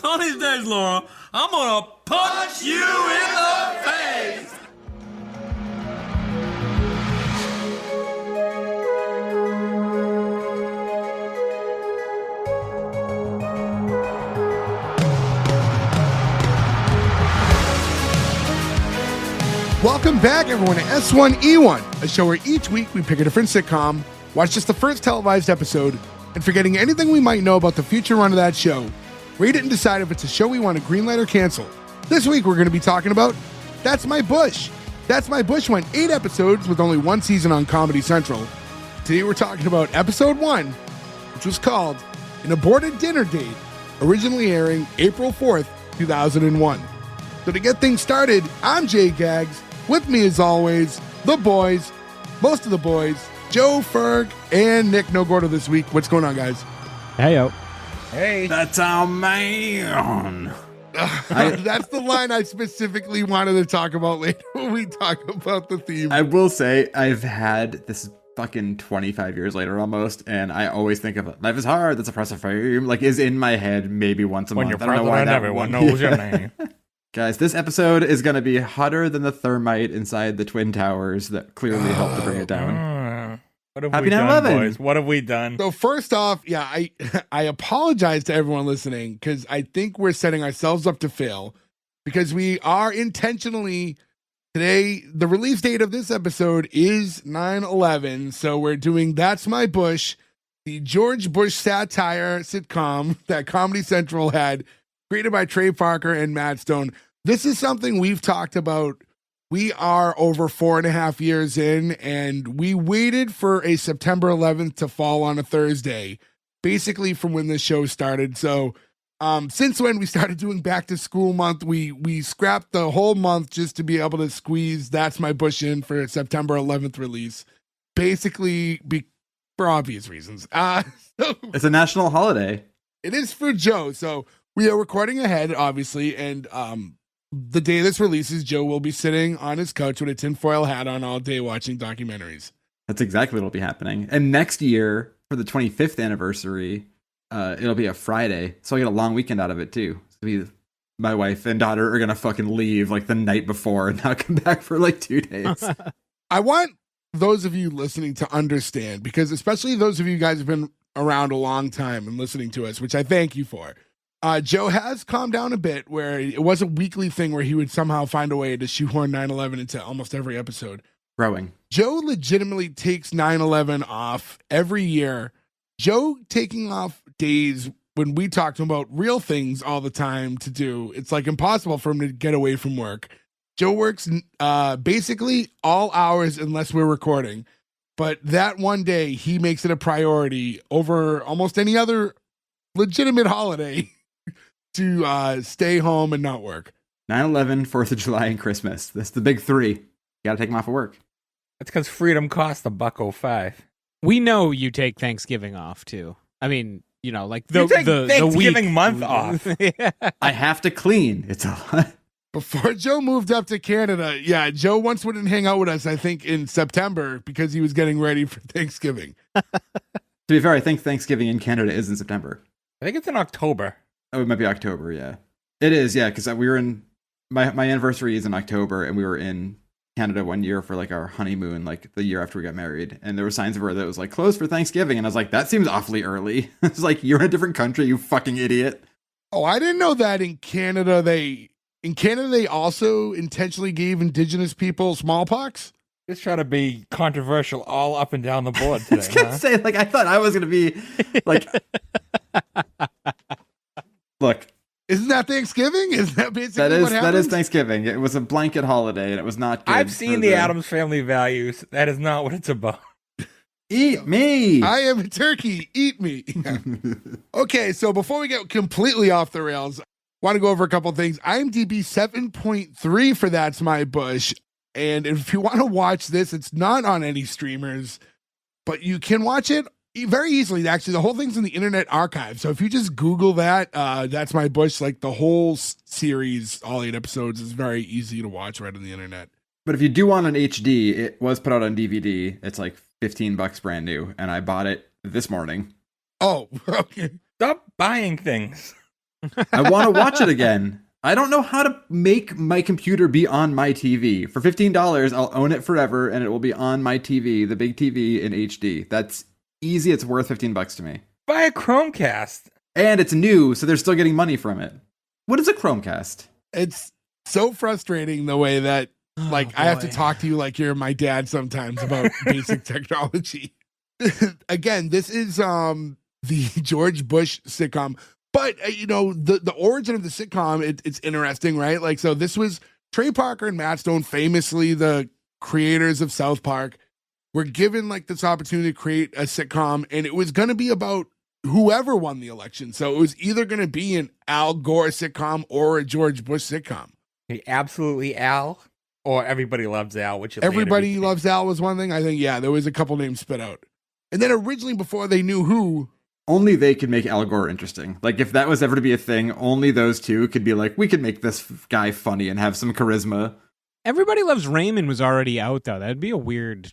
One of these days, Laura, I'm gonna punch you in the face! Welcome back, everyone, to S1E1, a show where each week we pick a different sitcom, watch just the first televised episode, and forgetting anything we might know about the future run of that show, rate it and decide if it's a show we want to greenlight or cancel. This week we're going to be talking about That's My Bush. That's My Bush went 8 episodes with only 1 season on Comedy Central. Today we're talking about episode 1, which was called An Aborted Dinner Date, originally airing April 4th, 2001. So to get things started, I'm Jay Gags. With me, as always, the boys, most of the boys, Joe, Ferg, and Nick No Gordo this week. What's going on, guys? Hey, yo. Hey. That's our man. That's the line I specifically wanted to talk about later when we talk about the theme. I will say, I've had this fucking 25 years later almost, and I always think of Life is Hard, that's a press of fame, like is in my head maybe once a When month. you're I don't know why president, that everyone one. knows your name. Guys, this episode is going to be hotter than the thermite inside the Twin Towers that clearly helped to bring it down. What have Happy we done, 9/11. boys? What have we done? So first off, yeah, I apologize to everyone listening because I think we're setting ourselves up to fail because we are intentionally today. The release date of this episode is 9/11, so we're doing That's My Bush, the George Bush satire sitcom that Comedy Central had, created by Trey Parker and Matt Stone. This is something we've talked about. We are over 4.5 years in, and we waited for a September 11th to fall on a Thursday, basically from when the show started. So since when we started doing back to school month, we scrapped the whole month just to be able to squeeze That's My Bush in for a September 11th release, basically for obvious reasons. So It's a national holiday. it is for Joe. So we are recording ahead, obviously, and the day this releases, Joe will be sitting on his couch with a tinfoil hat on all day watching documentaries. That's exactly what will be happening. And next year, for the 25th anniversary, it'll be a Friday, so I get a long weekend out of it too. My wife and daughter are going to fucking leave like the night before and not come back for like 2 days. I want those of you listening to understand, because especially those of you guys who've been around a long time and listening to us, which I thank you for. Joe has calmed down a bit where it was a weekly thing where he would somehow find a way to shoehorn 9/11 into almost every episode. Growing. Joe legitimately takes 9/11 off every year. Joe taking off days when we talk to him about real things all the time to do. It's like impossible for him to get away from work. Joe works basically all hours unless we're recording. But that one day, he makes it a priority over almost any other legitimate holiday to stay home and not work. 9/11, 4th of July, and Christmas. That's the big 3. You gotta take them off of work. That's because freedom costs $1.05. We know you take Thanksgiving off too. I mean, you know, like You take the Thanksgiving week month off. Yeah. I have to clean. It's a lot. Before Joe moved up to Canada, yeah, Joe once wouldn't hang out with us, I think, in September because he was getting ready for Thanksgiving. To be fair, I think Thanksgiving in Canada is in September. I think it's in October. Oh, it might be October, yeah. It is, yeah, because we were in... My anniversary is in October, and we were in Canada one year for, like, our honeymoon, like, the year after we got married. And there were signs everywhere that it was, like, closed for Thanksgiving. And I was like, that seems awfully early. It's like, you're in a different country, you fucking idiot. Oh, I didn't know that in Canada they also intentionally gave indigenous people smallpox. Just try to be controversial all up and down the board I was today, gonna say, like, I thought I was gonna be, like... Look... Isn't that Thanksgiving? Isn't that basically what happened? That is Thanksgiving. It was a blanket holiday, and it was not good. I've seen the Addams Family Values. That is not what it's about. Eat me! I am a turkey. Eat me. Okay, so before we get completely off the rails, I want to go over a couple things. IMDb 7.3 for That's My Bush. And if you want to watch this, it's not on any streamers, but you can watch it very easily. Actually, the whole thing's in the Internet Archive. So if you just Google that, That's My Bush, like the whole series, all 8 episodes, is very easy to watch right on the internet. But if you do want an HD, it was put out on DVD. It's like $15 brand new, and I bought it this morning. Oh, okay. Stop buying things. I want to watch it again. I don't know how to make my computer be on my TV. For $15, I'll own it forever, and it will be on my TV, the big TV in HD. That's easy. It's worth $15 to me. Buy a Chromecast. And it's new, so they're still getting money from it. What is a Chromecast? It's so frustrating the way that I have to talk to you like you're my dad sometimes about basic technology. Again, this is the George Bush sitcom, but the origin of the sitcom, it's interesting, right? Like, so this was Trey Parker and Matt Stone, famously the creators of South Park, were given like this opportunity to create a sitcom, and it was going to be about whoever won the election. So it was either going to be an Al Gore sitcom or a George Bush sitcom. Absolutely Al, or Everybody Loves Al, which Everybody Loves Al was one thing. I think, yeah, there was a couple names spit out. And then originally, before they knew who, only they could make Al Gore interesting. Like, if that was ever to be a thing, only those two could be like, we could make this guy funny and have some charisma. Everybody Loves Raymond was already out, though. That'd be a weird.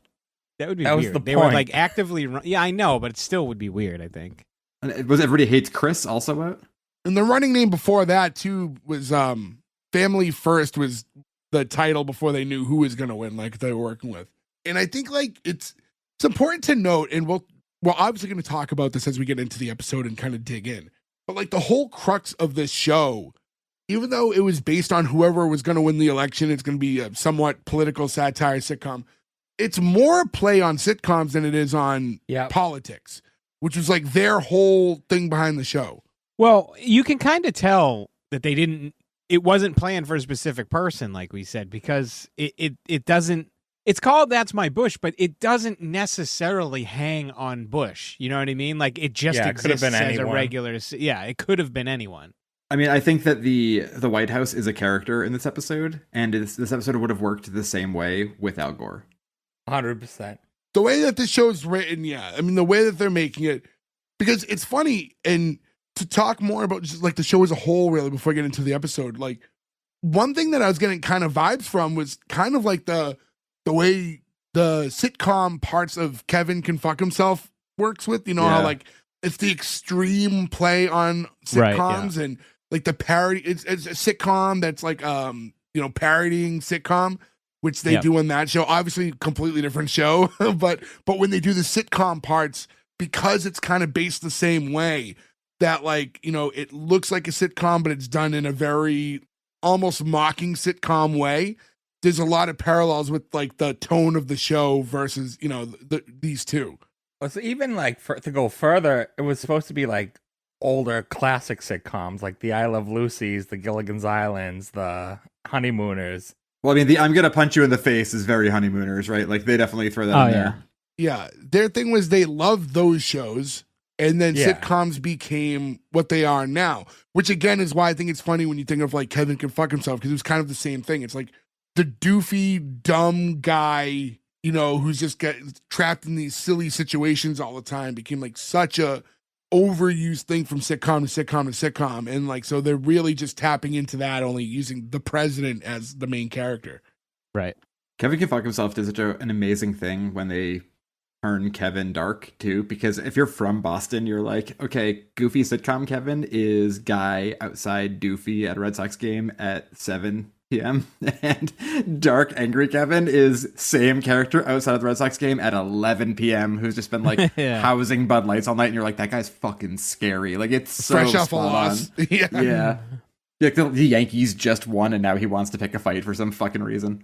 That would be that weird. Was the they point. were like actively. Yeah, I know, but it still would be weird, I think. And was Everybody Hates Chris also out? and the running name before that too was Family First was the title before they knew who was going to win, like they were working with. And I think like it's important to note, and we're obviously going to talk about this as we get into the episode and kind of dig in. But like the whole crux of this show, even though it was based on whoever was going to win the election, it's going to be a somewhat political satire sitcom. It's more play on sitcoms than it is on politics, which was like their whole thing behind the show. Well, you can kind of tell that it wasn't planned for a specific person, like we said, because it doesn't, it's called That's My Bush, but it doesn't necessarily hang on Bush. You know what I mean? Like it just exists as anyone. A regular, it could have been anyone. I mean, I think that the White House is a character in this episode, and this episode would have worked the same way with Al Gore. 100%. The way that the show's written, I mean, the way that they're making it, because it's funny, and to talk more about just like the show as a whole, really, before I get into the episode, like one thing that I was getting kind of vibes from was kind of like the way the sitcom parts of Kevin Can Fuck Himself works with, how like it's the extreme play on sitcoms and like the parody. It's a sitcom that's like, parodying sitcom, which they do on that show. Obviously, completely different show, but when they do the sitcom parts, because it's kind of based the same way, that like, it looks like a sitcom, but it's done in a very almost mocking sitcom way. There's a lot of parallels with like the tone of the show versus, these two. Well, so even like to go further, it was supposed to be like older classic sitcoms, like the I Love Lucy's, the Gilligan's Islands, the Honeymooners. Well, I mean, I'm going to punch you in the face is very Honeymooners, right? Like, they definitely throw that in there. Yeah. Their thing was they loved those shows, and then sitcoms became what they are now, which, again, is why I think it's funny when you think of, like, Kevin Can Fuck Himself, because it was kind of the same thing. It's like the doofy, dumb guy, who's just trapped in these silly situations all the time became, like, such a overused thing from sitcom to sitcom to sitcom, and like so they're really just tapping into that, only using the president as the main character. Right. Kevin Can Fuck Himself does such an amazing thing when they turn Kevin dark too, because if you're from Boston, you're like, okay, goofy sitcom Kevin is guy outside doofy at a Red Sox game at 7 p.m. and dark angry Kevin is same character outside of the Red Sox game at 11 p.m. who's just been like housing Bud Lights all night, and you're like, that guy's fucking scary. Like, it's so fresh off a loss. Yeah. Like the Yankees just won, and now he wants to pick a fight for some fucking reason.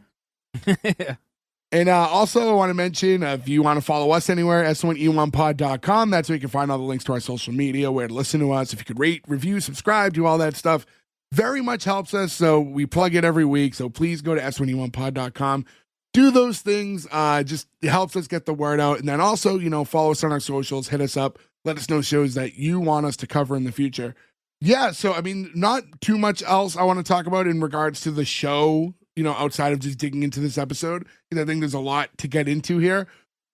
And also I want to mention, if you want to follow us anywhere, S1E1pod.com. That's where you can find all the links to our social media, where to listen to us. If you could rate, review, subscribe, do all that stuff, very much helps us. So we plug it every week. So please go to S1E1pod.com. Do those things. Just it helps us get the word out. And then also, follow us on our socials, hit us up, let us know shows that you want us to cover in the future. Yeah. So, I mean, not too much else I want to talk about in regards to the show, outside of just digging into this episode, because I think there's a lot to get into here.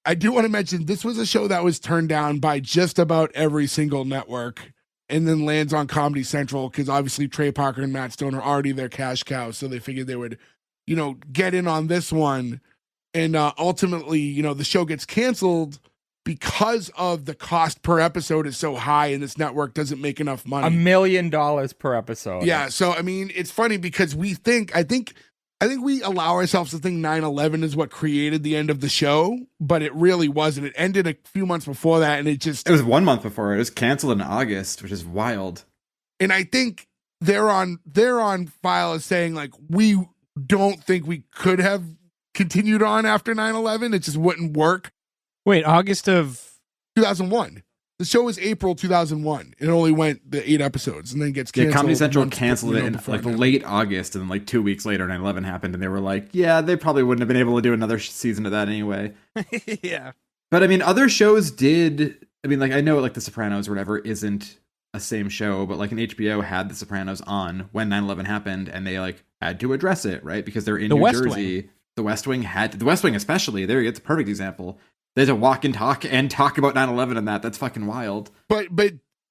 I do want to mention this was a show that was turned down by just about every single network, and then lands on Comedy Central, because obviously Trey Parker and Matt Stone are already their cash cows, so they figured they would, get in on this one. And ultimately, the show gets canceled because of the cost per episode is so high and this network doesn't make enough money. $1 million per episode. Yeah, so I mean, it's funny because I think we allow ourselves to think 9/11 is what created the end of the show, but it really wasn't. It ended a few months before that, and it was 1 month before. It was canceled in August, which is wild. And I think they're on file as saying like we don't think we could have continued on after 9/11. It just wouldn't work. Wait, August of 2001. The show was April 2001. It only went the 8 episodes and then gets canceled. Yeah, Comedy Central months canceled it in before like that. late August, and then like 2 weeks later, 9/11 happened, and they were like, yeah, they probably wouldn't have been able to do another season of that anyway. yeah. But I mean, other shows did. I mean, like I know like The Sopranos or whatever isn't a same show, but like an HBO had The Sopranos on when 9/11 happened, and they like had to address it, right? Because they're in The New West Jersey. Wing. The West Wing the West Wing especially. There, it's a perfect example. They had to walk and talk about 9/11 and that. That's fucking wild. But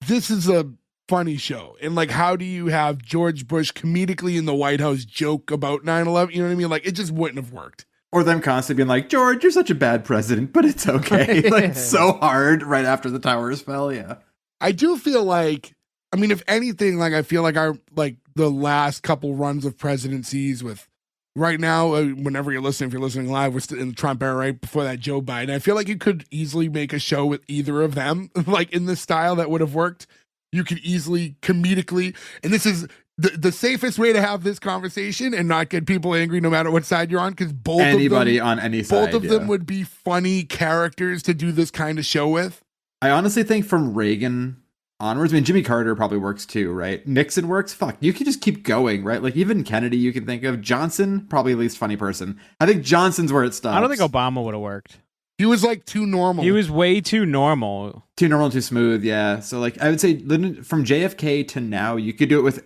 this is a funny show. And like, how do you have George Bush comedically in the White House joke about 9/11? You know what I mean? Like, it just wouldn't have worked. Or them constantly being like, George, you're such a bad president, but it's okay. Like, so hard right after the towers fell. Yeah. I do feel like, I mean, if anything, like I feel like the last couple runs of presidencies with right now, whenever you're listening, if you're listening live, we're still in the Trump era, right before that, Joe Biden. I feel like you could easily make a show with either of them, like in this style that would have worked. You could easily comedically, and this is the safest way to have this conversation and not get people angry no matter what side you're on, because Anybody on any side. both of them would be funny characters to do this kind of show with. I honestly think from Reagan onwards, I mean, Jimmy Carter probably works too, right? Nixon works. Fuck, you could just keep going, right? Like even Kennedy, you can think of. Johnson, probably the least funny person. I think Johnson's where it stops. I don't think Obama would have worked. He was like too normal. He was way too normal. Too normal, too smooth. Yeah. So like, I would say from JFK to now, you could do it with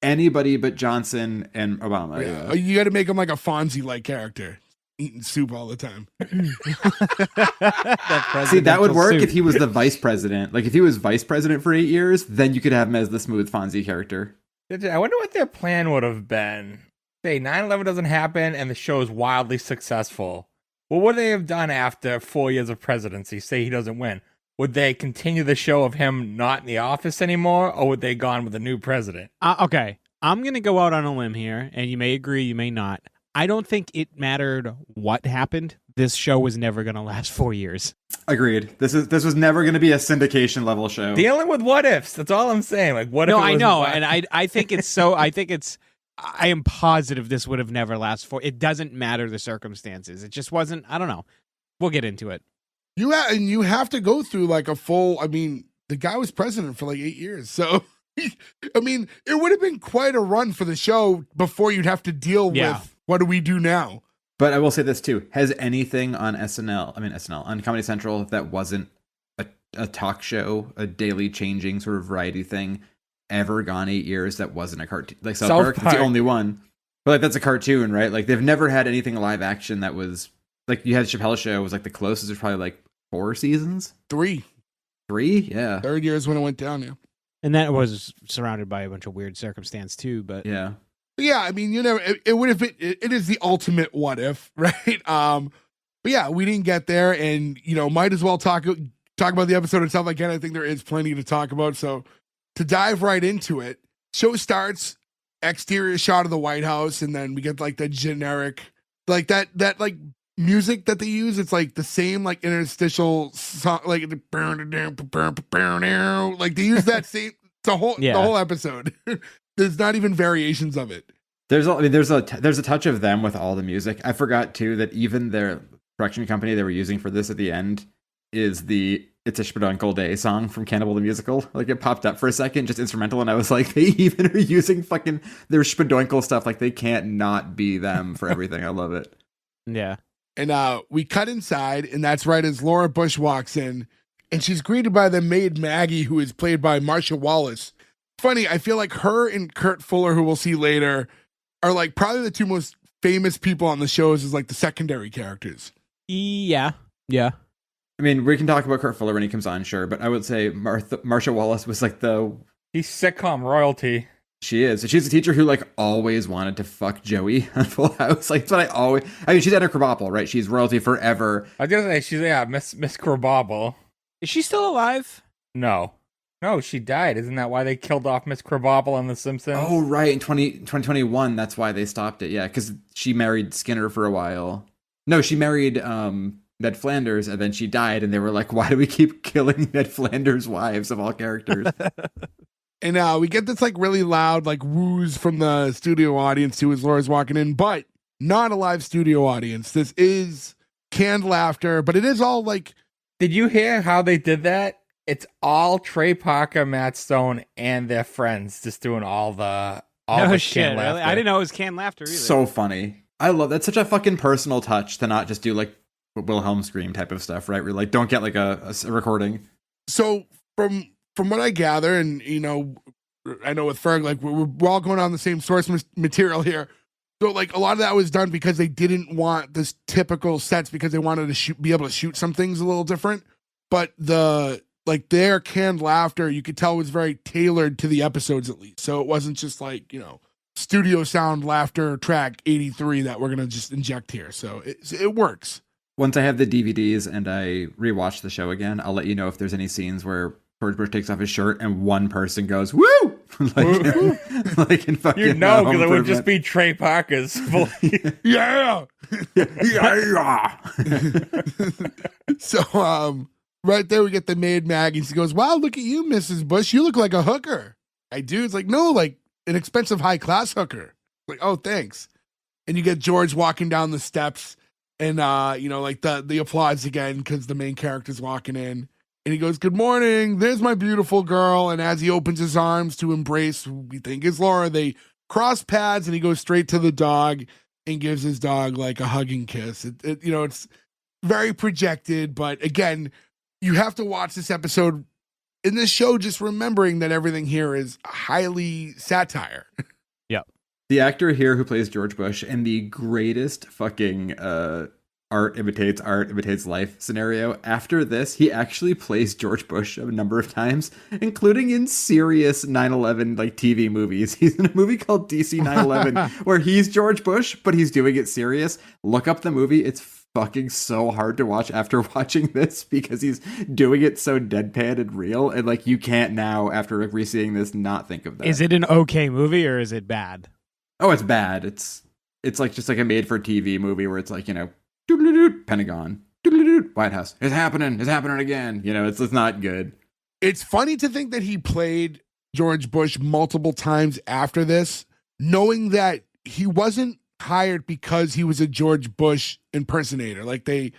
anybody but Johnson and Obama. Yeah. You got to make him like a Fonzie-like character, eating soup all the time. See, that would work if he was the vice president. Like if he was vice president for 8 years, then you could have him as the smooth Fonzie character. I wonder what their plan would have been. Say 9/11 doesn't happen and the show is wildly successful. What would they have done after 4 years of presidency? Say he doesn't win. Would they continue the show of him not in the office anymore, or would they gone with a new president? Okay, I'm going to go out on a limb here, and you may agree, you may not. I don't think it mattered what happened. This show was never going to last 4 years. Agreed. This was never going to be a syndication level show. Dealing with what ifs. That's all I'm saying. Like what if? No, it I was know, black- and I think it's so. I am positive this would have never lasted for. It doesn't matter the circumstances. It just wasn't. I don't know. We'll get into it. You have to go through like a full. I mean, the guy was president for like 8 years, so I mean, it would have been quite a run for the show before you'd have to deal with what do we do now. But I will say this too: has anything on SNL on Comedy Central that wasn't a talk show, a daily changing sort of variety thing, ever gone 8 years that wasn't a cartoon? Like South Park, it's the only one. But like that's a cartoon, right? Like they've never had anything live action that was like you had Chappelle's Show was like the closest. There's probably like 4 seasons. 3, yeah. Third year is when it went down. Yeah, And that was surrounded by a bunch of weird circumstance too. But Yeah. but yeah. I mean, it would have been. It is the ultimate what if, right? But yeah, we didn't get there, and might as well talk about the episode itself again. I think there is plenty to talk about. So to dive right into it, show starts. Exterior shot of the White House, and then we get like the generic, like that like music that they use. It's like the same like interstitial song, like like they use that same the whole episode. There's not even variations of it. There's a touch of them with all the music. I forgot too that even their production company they were using for this at the end is the It's a Spadunkle Day song from Cannibal the Musical. Like it popped up for a second, just instrumental, and I was like, they even are using fucking their Spadunkle stuff. Like they can't not be them for everything. I love it. yeah. And we cut inside, and that's right as Laura Bush walks in, and she's greeted by the maid Maggie, who is played by Marsha Wallace. Funny, I feel like her and Kurt Fuller, who we'll see later, are like probably the two most famous people on the shows as like the secondary characters. Yeah. I mean, we can talk about Kurt Fuller when he comes on, sure, but I would say Marsha Wallace was like He's sitcom royalty. She is. She's a teacher who like always wanted to fuck Joey on Full House. Like that's what I mean, she's Anna Krabappel, right? She's royalty forever. I was gonna say she's Miss Krabappel. Is she still alive? No, she died. Isn't that why they killed off Miss Krabappel on The Simpsons? Oh, right. In 2021, that's why they stopped it. Yeah, because she married Skinner for a while. No, she married Ned Flanders, and then she died, and they were like, why do we keep killing Ned Flanders' wives of all characters? And we get this like really loud like woos from the studio audience too as Laura's walking in, but not a live studio audience. This is canned laughter, but it is all like. Did you hear how they did that? It's all Trey Parker, Matt Stone, and their friends just doing all the shit, canned really? laughter. I didn't know it was canned laughter either. So funny. I love that's such a fucking personal touch to not just do like Wilhelm scream type of stuff, right? Where like don't get like a recording. So from what I gather, and you know, I know with Ferg, like we're all going on the same source material here. So like a lot of that was done because they didn't want this typical sets because they wanted to be able to shoot some things a little different. But their canned laughter, you could tell was very tailored to the episodes at least. So it wasn't just like, you know, studio sound laughter track 83 that we're going to just inject here. So it works. Once I have the DVDs and I rewatch the show again, I'll let you know if there's any scenes where George Bush takes off his shirt and one person goes, woo! like in fucking You know, because it would Improvement. just be Trey Parker's voice. Yeah. Yeah. So right there we get the maid Maggie. She goes, wow, look at you, Mrs. Bush. You look like a hooker. I do. It's like, no, like an expensive high class hooker. Like, oh, thanks. And you get George walking down the steps and you know, like the applause again because the main character's walking in. And he goes, good morning. There's my beautiful girl. And as he opens his arms to embrace who we think is Laura, they cross paths and he goes straight to the dog and gives his dog like a hugging kiss. You know, it's very projected. But again, you have to watch this episode in this show just remembering that everything here is highly satire. Yep. The actor here who plays George Bush in the greatest fucking art imitates life scenario. After this, he actually plays George Bush a number of times, including in serious 9/11 like TV movies. He's in a movie called DC 9/11 where he's George Bush, but he's doing it serious. Look up the movie. It's fucking so hard to watch after watching this because he's doing it so deadpan and real, and like you can't now after like re-seeing this not think of that. Is it an okay movie or is it bad? Oh, it's bad. It's like just like a made-for-TV movie where it's like, you know, Pentagon, White House. It's happening again. You know, it's not good. It's funny to think that he played George Bush multiple times after this, knowing that he wasn't hired because he was a George Bush impersonator. Like they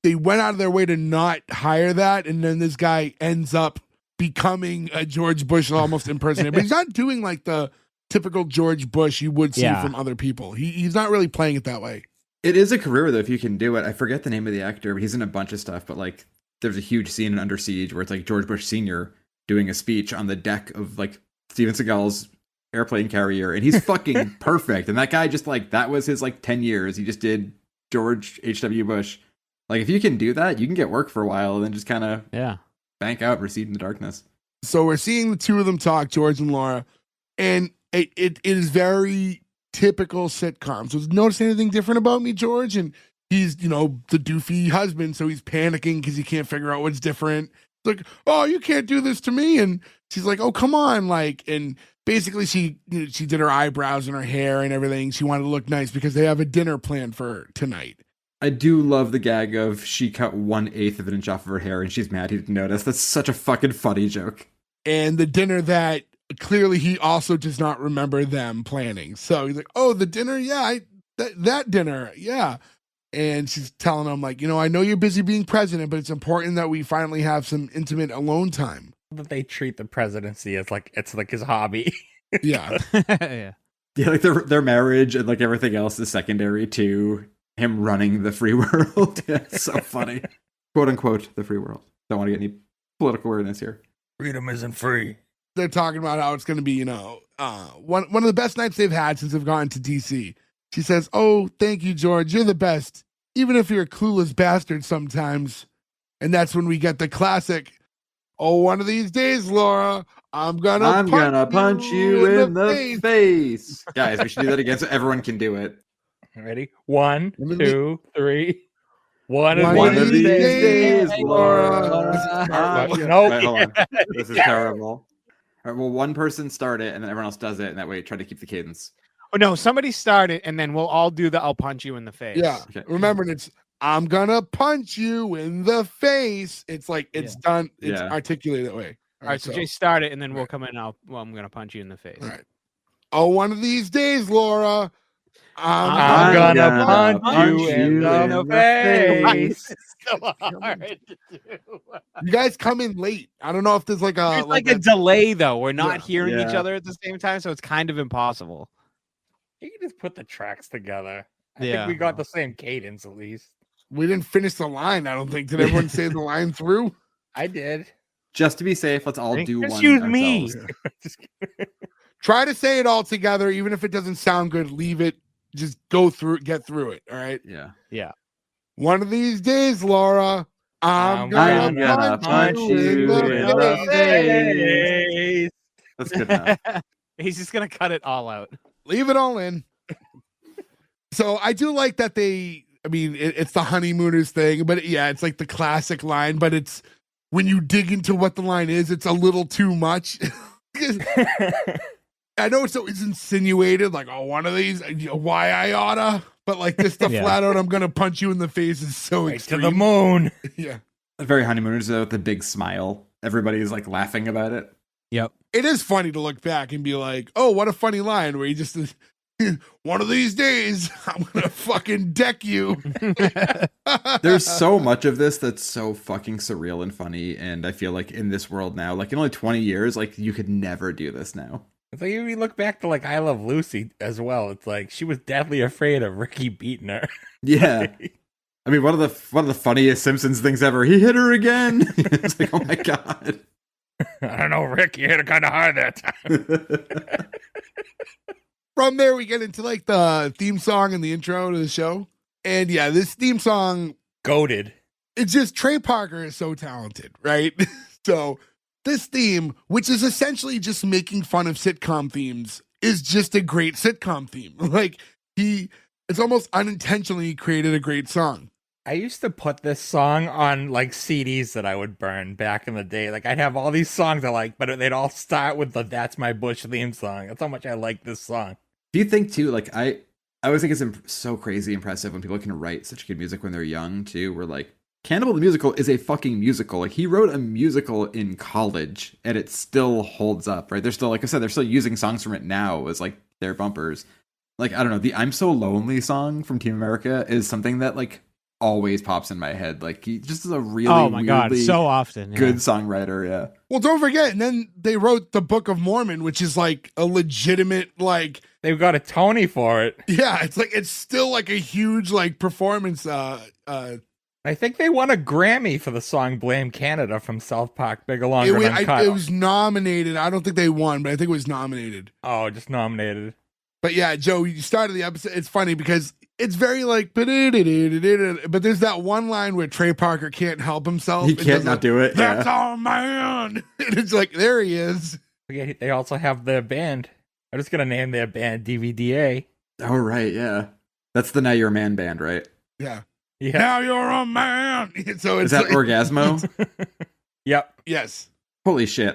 went out of their way to not hire that, and then this guy ends up becoming a George Bush almost impersonator. But he's not doing like the typical George Bush you would see from other people. He's not really playing it that way. It is a career though if you can do it. I forget the name of the actor, but he's in a bunch of stuff. But like, there's a huge scene in Under Siege where it's like George Bush Sr. doing a speech on the deck of like Steven Seagal's airplane carrier, and he's fucking perfect. And that guy just like that was his like 10 years. He just did George H.W. Bush. Like if you can do that, you can get work for a while and then just kind of bank out, recede in the darkness. So we're seeing the two of them talk, George and Laura, and it is very typical sitcom. So notice anything different about me, George? And he's, you know, the doofy husband, so he's panicking because he can't figure out what's different. It's like, oh, you can't do this to me. And she's like, oh, come on, like, and basically she did her eyebrows and her hair and everything. She wanted to look nice because they have a dinner planned for tonight. I do love the gag of she cut 1/8 of an inch off of her hair and she's mad he didn't notice. That's such a fucking funny joke. And the dinner that clearly he also does not remember them planning. So he's like, oh, the dinner? Yeah, that dinner. Yeah. And she's telling him like, you know, I know you're busy being president, but it's important that we finally have some intimate alone time. That they treat the presidency as like it's like his hobby. Yeah. Yeah. Yeah, like their marriage and like everything else is secondary to him running the free world. Yeah, it's so funny. Quote unquote, the free world. Don't want to get any political weirdness here. Freedom isn't free. They're talking about how it's going to be, you know, one of the best nights they've had since they've gone to DC. She says, oh, thank you, George. You're the best. Even if you're a clueless bastard sometimes. And that's when we get the classic, oh, one of these days, Laura, I'm gonna punch you in the face. Guys, we should do that again so everyone can do it. Ready? 1, Let me 2, 3. One of these days, Laura. Nope. Wait, hold on. This is terrible. All right, well, one person start it, and then everyone else does it, and that way try to keep the cadence. Oh no, somebody start it, and then we'll all do the "I'll punch you in the face." Yeah. Okay. Remember, it's I'm gonna punch you in the face. It's like it's done. It's Yeah. articulated that way. All right, so Jay, start it, and then we'll come in. I'm gonna punch you in the face. All right. Oh, one of these days, Laura. I'm gonna punch you in the face. It's so hard to do. You guys come in late. I don't know if there's like a There's like a delay though. We're not hearing each Yeah. other at the same time, so it's kind of impossible. You can just put the tracks together. I Yeah. think we got the same cadence at least. we didn't finish the line. I don't think. Did everyone say the line through? I did. Just to be safe, let's all do one. Excuse me. ourselves. Try to say it all together, even if it doesn't sound good. Leave it. Just go through. Get through it. All right. Yeah. One of these days, Laura. I'm I'm gonna punch you in the face. That's good enough. He's just gonna cut it all out. Leave it all in. So I do like that I mean, it's the honeymooners thing, but yeah, it's like the classic line, but it's when you dig into what the line is, it's a little too much. I know it's always insinuated, like, oh, one of these, why I oughta, but like this, the flat out, I'm gonna punch you in the face is so Right extreme. to the moon. Yeah. Very honeymooners though, with the big smile. Everybody's like laughing about it. Yep. It is funny to look back and be like, oh, what a funny line where you just, one of these days, I'm gonna fucking deck you. There's so much of this that's so fucking surreal and funny, and I feel like in this world now, like in only 20 years, like you could never do this now. It's like if you look back to like I Love Lucy as well. It's like she was deathly afraid of Ricky beating her. Yeah. I mean, one of the funniest Simpsons things ever. He hit her again. It's like, oh my god. I don't know, Rick. You hit her kind of hard that time. From there, we get into like the theme song and the intro to the show. And yeah, this theme song, Goated. it's just Trey Parker is so talented, right? So this theme, which is essentially just making fun of sitcom themes, is just a great sitcom theme. Like it's almost unintentionally created a great song. I used to put this song on like CDs that I would burn back in the day. Like I'd have all these songs I like, but they'd all start with the "That's My Bush" theme song. That's how much I like this song. Do you think too, like I always think it's so crazy impressive when people can write such good music when they're young too. We're like, Cannibal the Musical is a fucking musical. Like he wrote a musical in college and it still holds up, right? They're still, like I said, they're still using songs from it now as like their bumpers. Like, I don't know, the "I'm So Lonely" song from Team America is something that like always pops in my head. Like he just is a really Oh my god, weirdly so often. Yeah. good songwriter. Yeah. Well, don't forget, and then they wrote the Book of Mormon, which is like a legitimate, like, They've got a Tony for it. yeah, it's like it's still like a huge like performance. I think they won a Grammy for the song "Blame Canada" from South Park. Big Longer and Uncut. It was nominated. I don't think they won, but I think it was nominated. Oh, just nominated. But yeah, Joe, you started the episode. It's funny because it's very like, but there's that one line where Trey Parker can't help himself. He It can't does not a, do it. That's Yeah. our man. And it's like, there he is. Yeah, they also have their band. I'm just gonna name their band DVDA. Oh, right. Yeah. That's the Now You're a Man band, right? Yeah. Yeah. Now you're a man. So it's Is that like, Orgasmo? Yep. yes. Holy shit.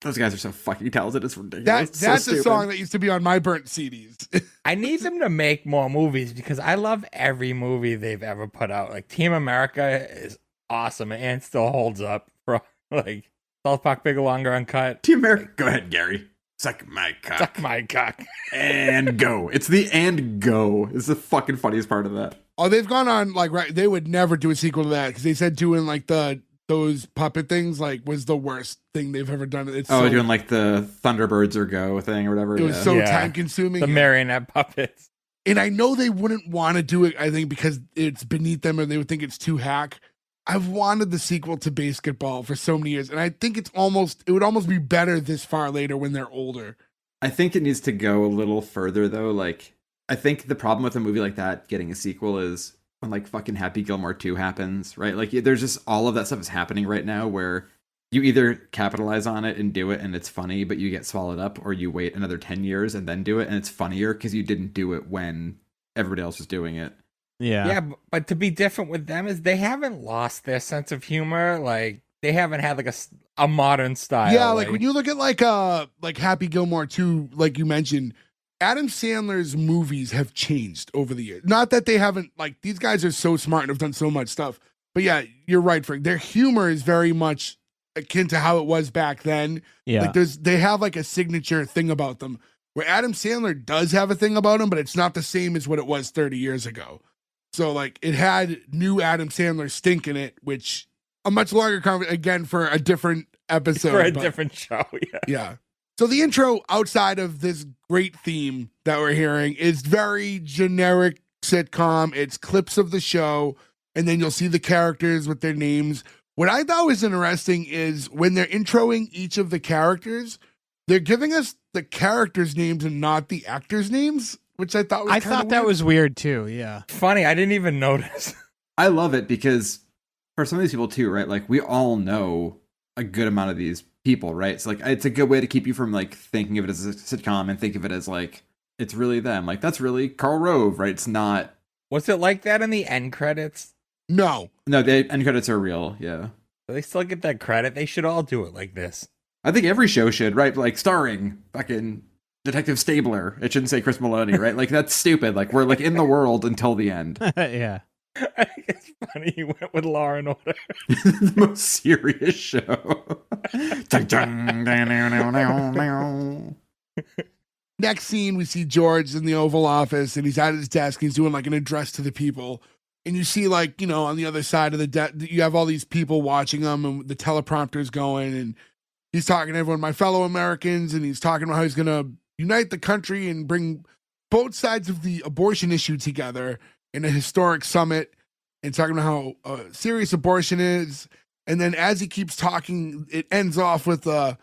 Those guys are so fucking talented. It's ridiculous. It's so That's a stupid. song that used to be on my burnt CDs. I need them to make more movies because I love every movie they've ever put out. Like Team America is awesome and still holds up. For like South Park, Big Longer, Uncut. Team America. Go ahead, Gary. Suck my cock. Suck my cock. And go. It's the "and go." It's the fucking funniest part of that. Oh, they've gone on like, right, they would never do a sequel to that because they said doing like those puppet things like was the worst thing they've ever done. It's Doing like the Thunderbirds or Go thing or whatever. it was yeah. so Yeah. time consuming. The marionette puppets. And I know they wouldn't want to do it, I think, because it's beneath them or they would think it's too hack. I've wanted the sequel to Basketball for so many years, and I think it would almost be better this far later when they're older. I think it needs to go a little further though. Like, I think the problem with a movie like that getting a sequel is when like fucking Happy Gilmore 2 happens, right? Like there's just all of that stuff is happening right now where you either capitalize on it and do it and it's funny, but you get swallowed up, or you wait another 10 years and then do it and it's funnier because you didn't do it when everybody else was doing it. Yeah, but to be different with them is they haven't lost their sense of humor. Like, they haven't had like a modern style. Yeah, like when you look at like Happy Gilmore 2, like you mentioned, Adam Sandler's movies have changed over the years. Not that they haven't, like, these guys are so smart and have done so much stuff. But yeah, you're right, Frank. Their humor is very much akin to how it was back then. Yeah. Like they have like a signature thing about them. Where Adam Sandler does have a thing about him, but it's not the same as what it was 30 years ago. So like it had new Adam Sandler stink in it, which a much longer conversation, again, for a different episode. For a different show, yeah. Yeah. So the intro, outside of this great theme that we're hearing, is very generic sitcom. It's clips of the show, and then you'll see the characters with their names. What I thought was interesting is when they're introing each of the characters, they're giving us the characters' names and not the actors' names, which I thought was I thought that was weird too. Yeah. Funny, I didn't even notice. I love it because for some of these people too, right? Like we all know a good amount of these people, right? So like it's a good way to keep you from like thinking of it as a sitcom and think of it as like it's really them. Like that's really Karl Rove, right? It's not. Was it like that in the end credits? No. The end credits are real. Yeah. Do they still get that credit? They should all do it like this. I think every show should, right? Like starring fucking Detective Stabler. It shouldn't say Chris Maloney, right? Like that's stupid. Like we're like in the world until the end. Yeah. I think it's funny you went with Law and Order. The most serious show. Next scene, we see George in the Oval Office, and he's at his desk. He's doing like an address to the people. And you see, like, you know, on the other side of the desk, you have all these people watching him, and the teleprompter's going, and he's talking to everyone, my fellow Americans, and he's talking about how he's going to unite the country and bring both sides of the abortion issue together in a historic summit, and talking about how serious abortion is. And then as he keeps talking, it ends off with, and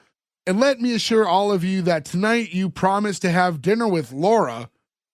let me assure all of you that tonight you promised to have dinner with Laura.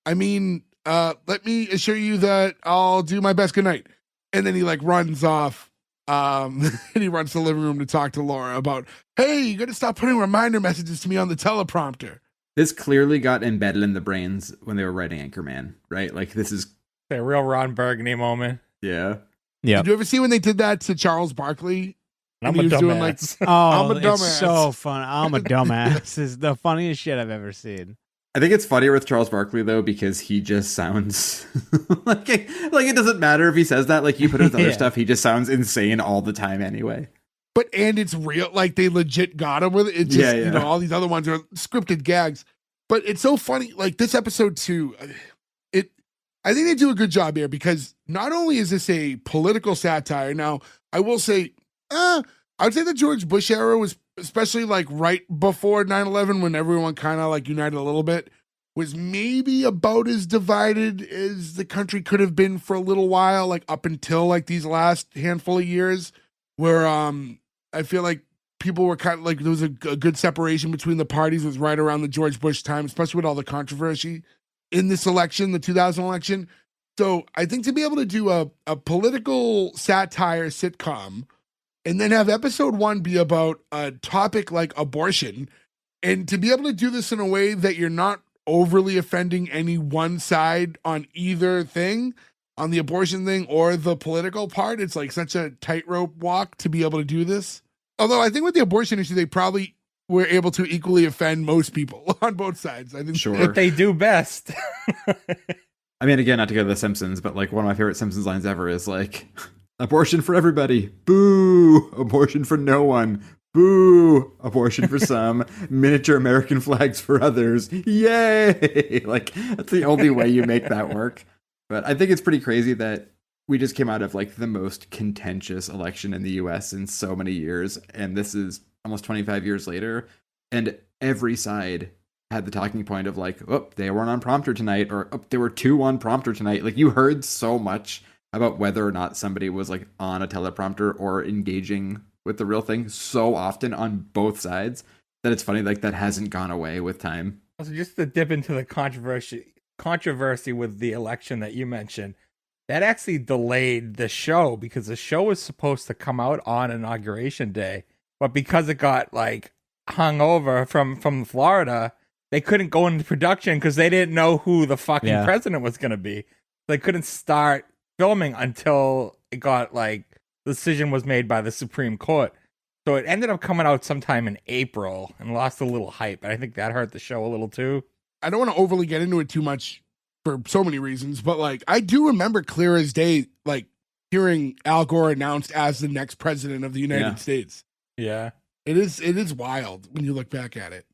I mean, let me assure you that I'll do my best. Good night. And then he like runs off. And he runs to the living room to talk to Laura about, hey, you got to stop putting reminder messages to me on the teleprompter. This clearly got embedded in the brains when they were writing Anchorman, right? Like this is A real Ron Burgundy moment. yeah. Yeah. Did you ever see when they did that to Charles Barkley? I'm When a he was doing, dumbass. like, Oh, I'm a it's dumbass. so fun. I'm a dumbass. This is the funniest shit I've ever seen. I think it's funnier with Charles Barkley though because he just sounds like it doesn't matter if he says that. Like you put his other Yeah. stuff, he just sounds insane all the time anyway. And it's real, like they legit got him with it. It's just, Yeah, yeah. you know, all these other ones are scripted gags. But it's so funny, like this episode too, I think they do a good job here because not only is this a political satire, now I will say, I would say the George Bush era was, especially like right before 9/11 when everyone kind of like united a little bit, was maybe about as divided as the country could have been for a little while, like up until like these last handful of years where I feel like people were kind of like, there was a good separation between the parties. It was right around the George Bush time, especially with all the controversy in this election, the 2000 election. So I think to be able to do a political satire sitcom and then have episode 1 be about a topic like abortion, and to be able to do this in a way that you're not overly offending any one side on either thing, on the abortion thing or the political part, it's like such a tightrope walk to be able to do this. Although I think with the abortion issue, they probably were able to equally offend most people on both sides. I think Sure. What they do best. I mean, again, not to go to The Simpsons, but like one of my favorite Simpsons lines ever is like, abortion for everybody. Boo. Abortion for no one. Boo. Abortion for some. Miniature American flags for others. Yay. Like, that's the only way you make that work. But I think it's pretty crazy that we just came out of like the most contentious election in the US in so many years. And this is almost 25 years later. And every side had the talking point of like, oh, they weren't on prompter tonight, or oh, they were 2 on prompter tonight. Like you heard so much about whether or not somebody was like on a teleprompter or engaging with the real thing so often on both sides that it's funny like that hasn't gone away with time. Also, just to dip into the controversy with the election that you mentioned, that actually delayed the show because the show was supposed to come out on Inauguration Day. but because it got like hung over from Florida, they couldn't go into production because they didn't know who the fucking president was going to be. They couldn't start filming until it got like the decision was made by the Supreme Court. So it ended up coming out sometime in April and lost a little hype. And I think that hurt the show a little too. I don't want to overly get into it too much for so many reasons, but like I do remember clear as day, like hearing Al Gore announced as the next president of the United States. Yeah. It is wild when you look back at it.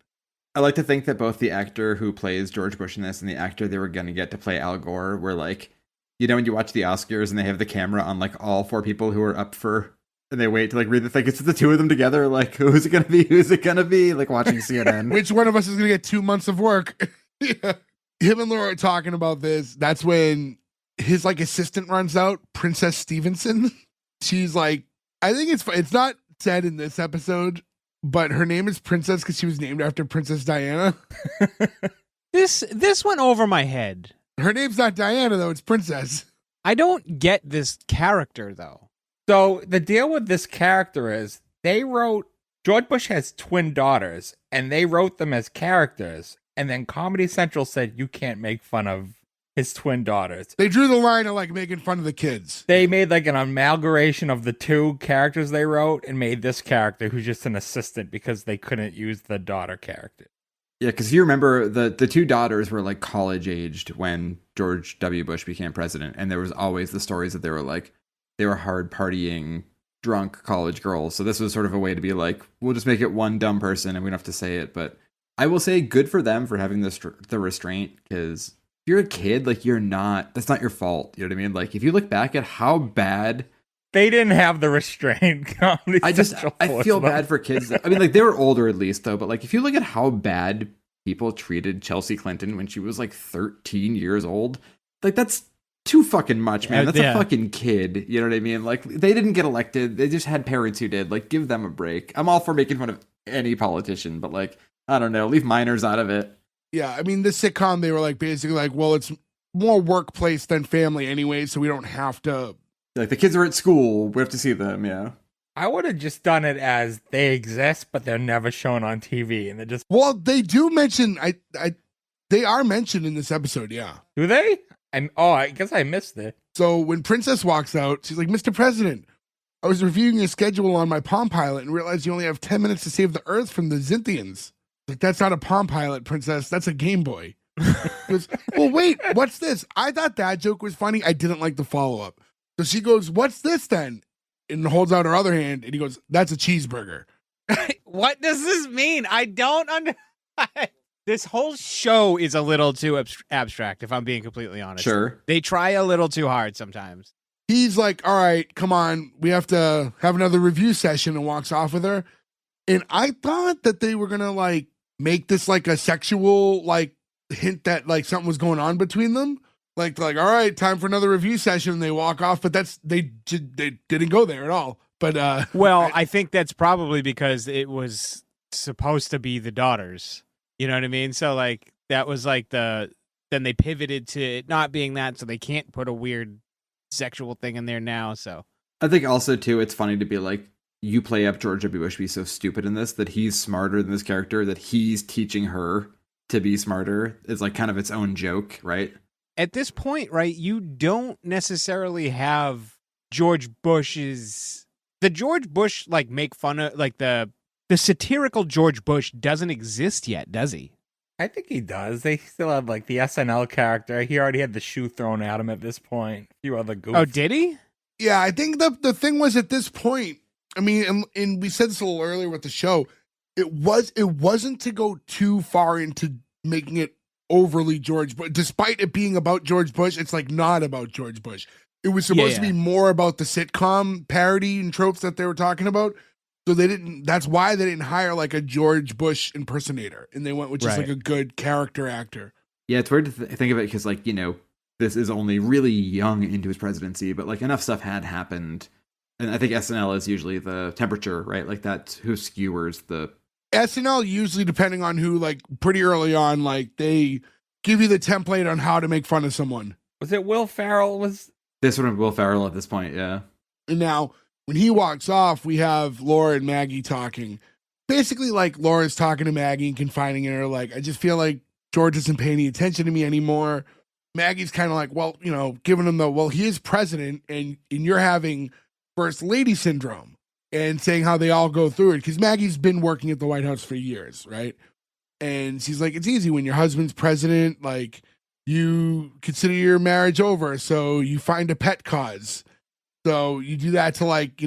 I like to think that both the actor who plays George Bush in this and the actor they were going to get to play Al Gore were like, you know, when you watch the Oscars and they have the camera on like all four people who are up for, and they wait to like read the thing. It's the two of them together. Like, who's it going to be? Who's it going to be? Like watching CNN. Which one of us is going to get 2 months of work? Yeah. Him and Laura are talking about this. That's when his like assistant runs out, Princess Stevenson. She's like, I think it's not said in this episode, but her name is Princess because she was named after Princess Diana. This went over my head. Her name's not Diana though; it's Princess. I don't get this character though. So the deal with this character is George Bush has twin daughters and they wrote them as characters. And then Comedy Central said, you can't make fun of his twin daughters. They drew the line of like making fun of the kids. They made like an amalgamation of the two characters they wrote and made this character who's just an assistant because they couldn't use the daughter character. Yeah, because you remember the two daughters were like college aged when George W. Bush became president. And there was always the stories that they were hard partying, drunk college girls. So this was sort of a way to be like, we'll just make it one dumb person and we don't have to say it. But I will say good for them for having the restraint, because if you're a kid, like that's not your fault. You know what I mean? Like if you look back at how bad they didn't have the restraint. I feel bad for kids. I mean, like they were older at least though, but like if you look at how bad people treated Chelsea Clinton when she was like 13 years old, like that's too fucking much, man. That's a fucking kid. You know what I mean? Like they didn't get elected. They just had parents who did. Like give them a break. I'm all for making fun of any politician, but like, I don't know, leave minors out of it. Yeah, I mean, this sitcom, they were like basically like, well, it's more workplace than family anyway, so we don't have to. Like the kids are at school, we have to see them, yeah. I would have just done it as they exist, but they're never shown on TV, and they're just. Well, they do mention they are mentioned in this episode, yeah. Do they? I guess I missed it. So when Princess walks out, she's like, Mr. President, I was reviewing your schedule on my Palm Pilot and realized you only have 10 minutes to save the Earth from the Xinthians. Like, that's not a Palm Pilot, Princess. That's a Game Boy. Goes, well, wait, what's this? I thought that joke was funny. I didn't like the follow-up. So she goes, what's this then? And holds out her other hand, and he goes, that's a cheeseburger. What does this mean? I don't understand. This whole show is a little too abstract, if I'm being completely honest. Sure. They try a little too hard sometimes. He's like, all right, come on. We have to have another review session, and walks off with her. And I thought that they were going to like make this like a sexual like hint that like something was going on between them. Like, all right, time for another review session. And they walk off, but they didn't go there at all. But well, I think that's probably because it was supposed to be the daughters. You know what I mean? So like that was like then they pivoted to it not being that, so they can't put a weird sexual thing in there now. So I think also too, it's funny to be like, you play up George W. Bush be so stupid in this that he's smarter than this character, that he's teaching her to be smarter. It's like kind of its own joke, right? At this point, right, you don't necessarily have George Bush's the George Bush like make fun of like the satirical George Bush doesn't exist yet, does he? I think he does. They still have like the SNL character. He already had the shoe thrown at him at this point. A few other goofs. Oh, did he? Yeah, I think the thing was at this point, I mean, and we said this a little earlier with the show, it wasn't to go too far into making it overly George Bush. Despite it being about George Bush, it's like not about George Bush. It was supposed to be more about the sitcom parody and tropes that they were talking about. So that's why they didn't hire like a George Bush impersonator, and they went with just like a good character actor. Yeah, it's weird to think of it because like, you know, this is only really young into his presidency, but like enough stuff had happened. And I think SNL is usually the temperature, right? Like that's who skewers the SNL usually, depending on who, like pretty early on, like they give you the template on how to make fun of someone. Was it Will Ferrell? This one of Will Ferrell at this point, yeah. And now when he walks off, we have Laura and Maggie talking. Basically, like, Laura's talking to Maggie and confiding in her, like, I just feel like George doesn't pay any attention to me anymore. Maggie's kind of like, well, giving him he is president and you're having first lady syndrome, and saying how they all go through it. Because Maggie's been working at the White House for years, right? And she's like, it's easy when your husband's president, like, you consider your marriage over, so you find a pet cause. So you do that to, like,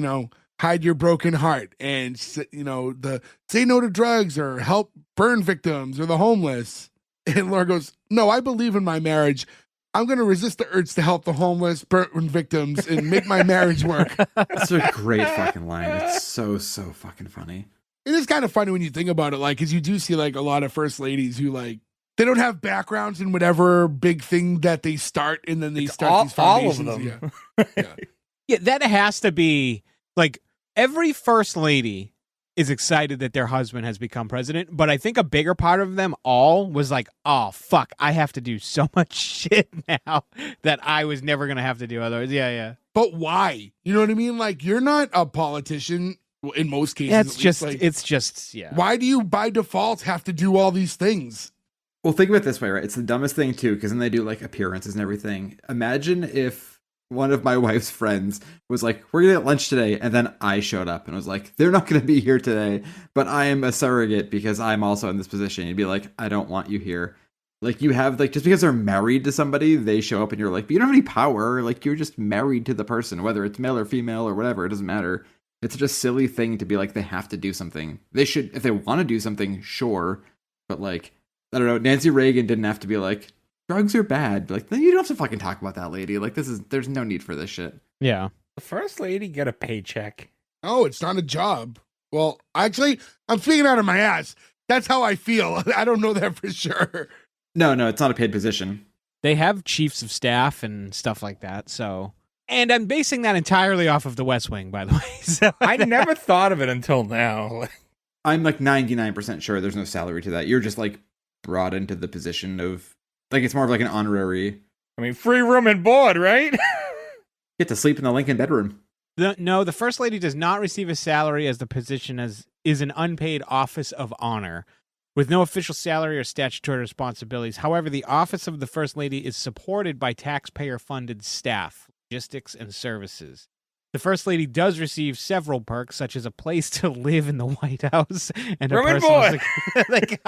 hide your broken heart, and, say no to drugs or help burn victims or the homeless. And Laura goes, no, I believe in my marriage. I'm going to resist the urge to help the homeless, burn victims, and make my marriage work. That's a great fucking line. It's so fucking funny. It is kind of funny when you think about it, like, because you do see, like, a lot of first ladies who, like, they don't have backgrounds in whatever big thing that they start, and then they start these foundations. All of them. Yeah. Yeah, that has to be, like, every first lady is excited that their husband has become president, but I think a bigger part of them all was like, oh, fuck, I have to do so much shit now that I was never going to have to do otherwise. Yeah. But why? You know what I mean? Like, you're not a politician in most cases. Yeah, it's just, yeah. Why do you by default have to do all these things? Well, think of it this way, right? It's the dumbest thing too, because then they do like appearances and everything. Imagine if one of my wife's friends was like, we're gonna get lunch today, and then I showed up and was like, they're not gonna be here today, but I am a surrogate because I'm also in this position. You'd be like, I don't want you here. Like, you have, like, just because they're married to somebody, they show up and you're like, but you don't have any power. Like, you're just married to the person, whether it's male or female or whatever, it doesn't matter. It's such a silly thing to be like, they have to do something. They should, if they want to do something, sure, but, like, I don't know, Nancy Reagan didn't have to be like, drugs are bad. Like, then you don't have to fucking talk about that, lady. Like, there's no need for this shit. Yeah. The first lady get a paycheck. Oh, it's not a job. Well, actually, I'm speaking out of my ass. That's how I feel. I don't know that for sure. No, it's not a paid position. They have chiefs of staff and stuff like that, so... And I'm basing that entirely off of The West Wing, by the way. So I never thought of it until now. I'm like 99% sure there's no salary to that. You're just like brought into the position of, like, it's more of like an honorary. I mean, free room and board, right? Get to sleep in the Lincoln bedroom. No, the First Lady does not receive a salary, as the position is an unpaid office of honor, with no official salary or statutory responsibilities. However, the office of the First Lady is supported by taxpayer-funded staff, logistics, and services. The First Lady does receive several perks, such as a place to live in the White House and room a and personal board. like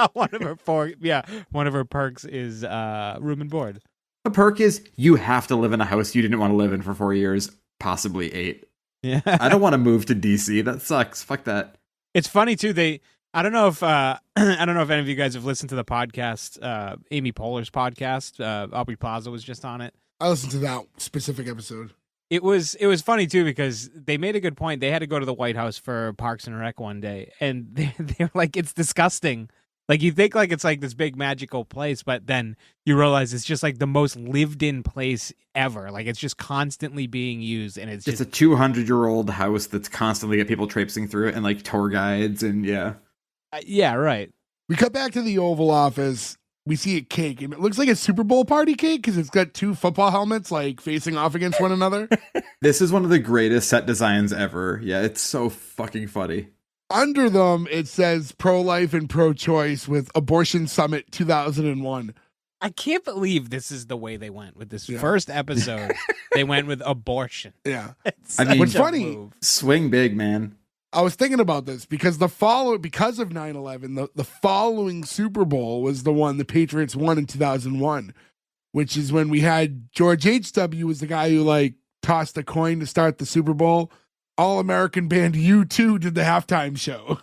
one of her perks is room and board. The perk is you have to live in a house you didn't want to live in for 4 years, possibly 8. Yeah, I don't want to move to DC. That sucks. Fuck that. It's funny too. I don't know if I don't know if any of you guys have listened to the podcast, Amy Poehler's podcast. Aubrey Plaza was just on it. I listened to that specific episode. It was funny too, because they made a good point. They had to go to the White House for Parks and Rec one day, and they're like, it's disgusting. Like, you think like it's like this big magical place, but then you realize it's just like the most lived in place ever. Like, it's just constantly being used, and it's a 200-year-old house that's constantly got people traipsing through it and like tour guides and yeah, right. We cut back to the Oval Office. We see a cake, and it looks like a Super Bowl party cake because it's got 2 football helmets like facing off against one another. This is one of the greatest set designs ever. Yeah, it's so fucking funny. Under them, it says pro-life and pro-choice with Abortion Summit 2001. I can't believe this is the way they went with this first episode. They went with abortion. Yeah. It's I mean, what's such a funny, move. Swing big, man. I was thinking about this because because of 9/11, the following Super Bowl was the one the Patriots won in 2001, which is when we had George H.W. was the guy who like tossed a coin to start the Super Bowl. All-American band U2 did the halftime show.